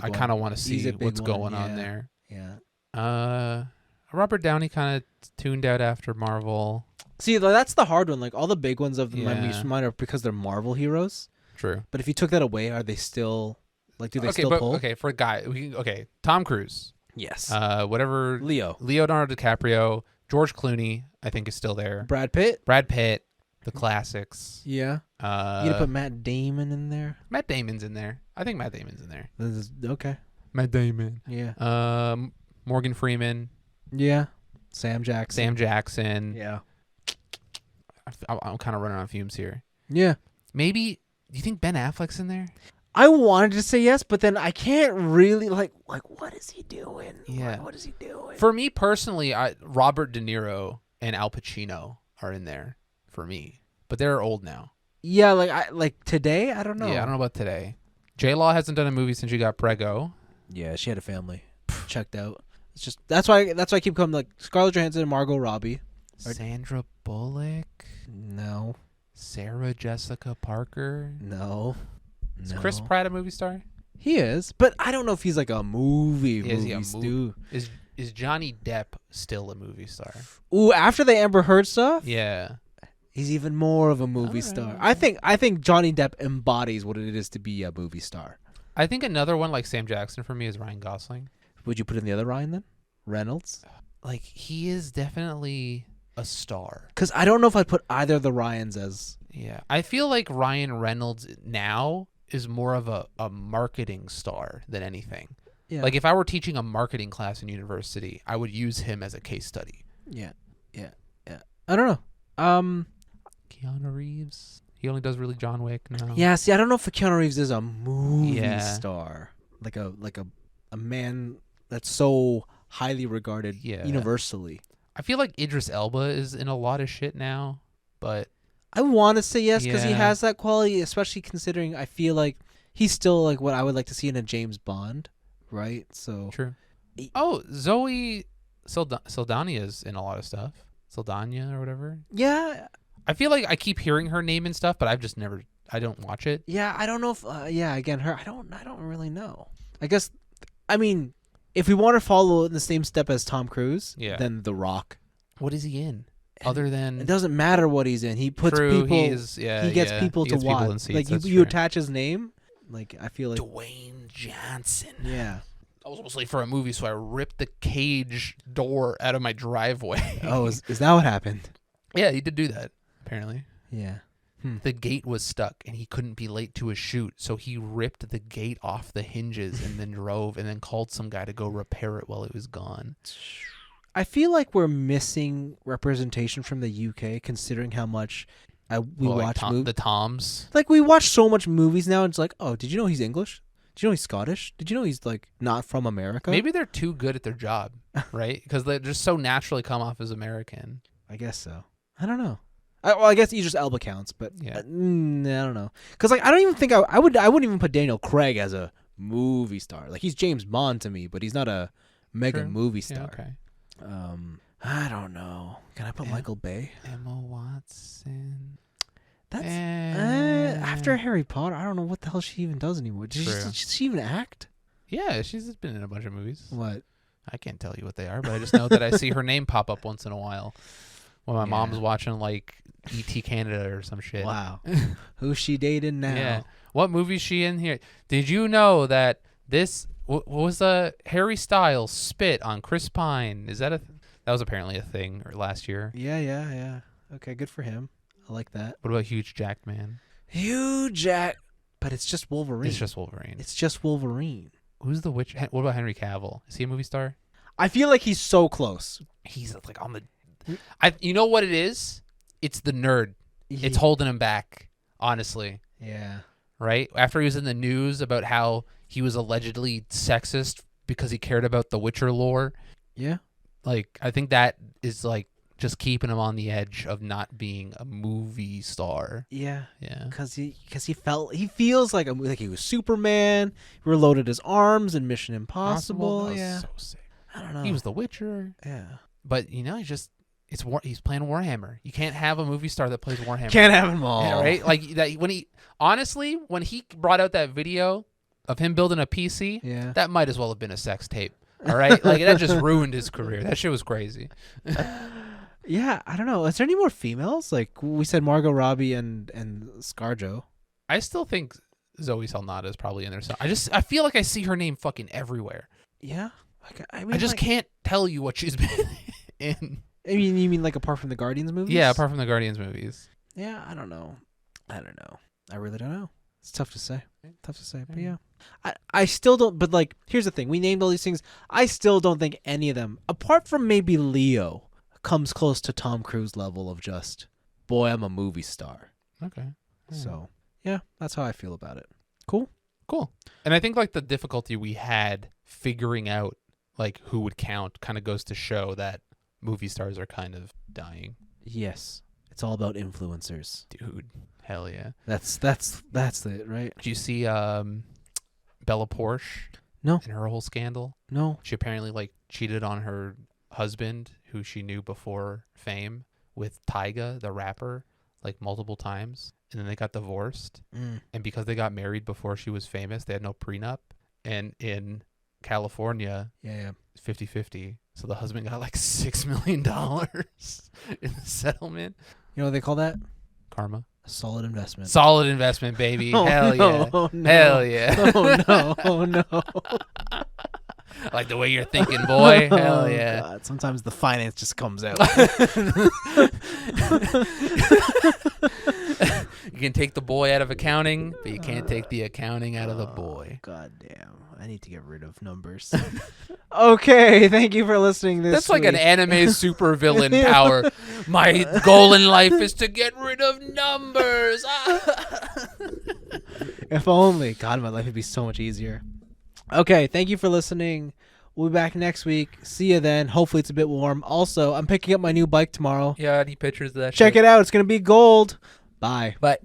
kind of want to see what's going on there. Yeah. Robert Downey kind of tuned out after Marvel. See, that's the hard one. Like, all the big ones of them are because they're Marvel heroes. True. But if you took that away, are they still... Like, do they still pull? Okay, for a guy, Tom Cruise. Yes. Whatever. Leonardo DiCaprio, George Clooney, I think is still there. Brad Pitt, the classics. Yeah. You gonna put Matt Damon in there? Matt Damon's in there. I think Matt Damon's in there. Okay. Matt Damon. Yeah. Morgan Freeman. Yeah. Sam Jackson. Yeah. I'm kind of running on fumes here. Yeah. Maybe. Do you think Ben Affleck's in there? I wanted to say yes, but then I can't really like what is he doing? Yeah. What is he doing? For me personally, Robert De Niro and Al Pacino are in there for me, but they're old now. Yeah, like today, I don't know. Yeah, I don't know about today. J-Law hasn't done a movie since she got preggo. Yeah, she had a family. checked out. It's just that's why I keep coming like Scarlett Johansson and Margot Robbie. Sandra Bullock. No. Sarah Jessica Parker. No. Is Chris Pratt a movie star? He is, but I don't know if he's like a movie dude. Is Johnny Depp still a movie star? Ooh, after the Amber Heard stuff, Yeah. he's even more of a movie star. I think Johnny Depp embodies what it is to be a movie star. I think another one like Sam Jackson for me is Ryan Gosling. Would you put in the other Ryan then? Reynolds? Like he is definitely a star. Because I don't know if I'd put either of the Ryans as... Yeah. I feel like Ryan Reynolds now is more of a marketing star than anything. Yeah. Like if I were teaching a marketing class in university, I would use him as a case study. Yeah. I don't know. Keanu Reeves. He only does really John Wick now. Yeah, see, I don't know if Keanu Reeves is a movie star. Like a man that's so highly regarded universally. I feel like Idris Elba is in a lot of shit now, but I want to say yes because he has that quality, especially considering I feel like he's still like what I would like to see in a James Bond, right? So true. Zoe Saldana's in a lot of stuff. Saldana or whatever. Yeah. I feel like I keep hearing her name and stuff, but I've just never. I don't watch it. Yeah, I don't know if. Again, her. I don't really know. I guess. I mean, if we want to follow in the same step as Tom Cruise, then The Rock. What is he in? Other than it doesn't matter what he's in. He puts people. He gets people to watch. Like you attach his name. Like I feel like Dwayne Johnson. Yeah. I was almost late for a movie, so I ripped the cage door out of my driveway. Oh, is that what happened? Yeah, he did do that. Apparently. Yeah. The gate was stuck, and he couldn't be late to a shoot, so he ripped the gate off the hinges and then drove, and then called some guy to go repair it while it was gone. I feel like we're missing representation from the UK, considering how much we watch movies. The Toms. Like we watch so much movies now, and it's like, oh, did you know he's English? Did you know he's Scottish? Did you know he's like not from America? Maybe they're too good at their job, right? Because they just so naturally come off as American. I guess so. I don't know. I guess Idris Elba counts, but I don't know. Because like I don't even think I wouldn't even put Daniel Craig as a movie star. Like he's James Bond to me, but he's not a mega movie star. Yeah, okay. I don't know. Can I put Michael Bay? Emma Watson. That's after Harry Potter. I don't know what the hell she even does anymore. Did she even act? Yeah, she's been in a bunch of movies. What? I can't tell you what they are, but I just know that I see her name pop up once in a while when my mom's watching like E.T. Canada or some shit. Wow. Who's she dating now? Yeah. What movie's she in here? Did you know that this was Harry Styles spit on Chris Pine? Is that that was apparently a thing last year? Yeah. Okay, good for him. I like that. What about Hugh Jackman? But it's just Wolverine. It's just Wolverine. Who's the witch? What about Henry Cavill? Is he a movie star? I feel like he's so close. He's like on the... You know what it is? It's the nerd. It's holding him back, honestly. Yeah. Right? After he was in the news about how he was allegedly sexist because he cared about the Witcher lore. Yeah. Like, I think that is like just keeping him on the edge of not being a movie star. Yeah. Yeah. Because he feels like he was Superman. He reloaded his arms in Mission Impossible. That was so sick. I don't know. He was the Witcher. Yeah. But he's playing Warhammer. You can't have a movie star that plays Warhammer. Can't have them all. Yeah, right? Like that when he brought out that video of him building a PC, that might as well have been a sex tape. All right? Like that just ruined his career. That shit was crazy. Yeah, I don't know. Is there any more females? Like we said Margot Robbie and ScarJo. I still think Zoe Saldana is probably in there. So I feel like I see her name fucking everywhere. Yeah. I just can't tell you what she's been in. I mean, you mean like apart from the Guardians movies? Yeah, apart from the Guardians movies. Yeah, I don't know. I really don't know. It's tough to say. But yeah. I still don't, but like, here's the thing. We named all these things. I still don't think any of them, apart from maybe Leo, comes close to Tom Cruise level of just, boy, I'm a movie star. Okay. So, yeah, that's how I feel about it. Cool. And I think like the difficulty we had figuring out like who would count kind of goes to show that movie stars are kind of dying. Yes. It's all about influencers. Dude, hell yeah. That's it, right? Did you see Bella Porsche? No. In her whole scandal? No. She apparently like cheated on her husband, who she knew before fame, with Tyga, the rapper, like multiple times. And then they got divorced. And because they got married before she was famous, they had no prenup. And in California, it's 50-50. So the husband got like $6 million in the settlement. You know what they call that? Karma. A solid investment. Solid investment, baby. Hell yeah. Oh, no. Hell yeah. Oh, no. Oh, no. I like the way you're thinking, boy. Hell yeah. God. Sometimes the finance just comes out. You can take the boy out of accounting, but you can't take the accounting out of the boy. God damn. I need to get rid of numbers. Okay, thank you for listening this That's week. like an anime supervillain power. My goal in life is to get rid of numbers. If only. God, my life would be so much easier. Okay, thank you for listening. We'll be back next week. See you then. Hopefully it's a bit warm. Also, I'm picking up my new bike tomorrow. Yeah, I need pictures of that Check it out. It's going to be gold. Bye. Bye.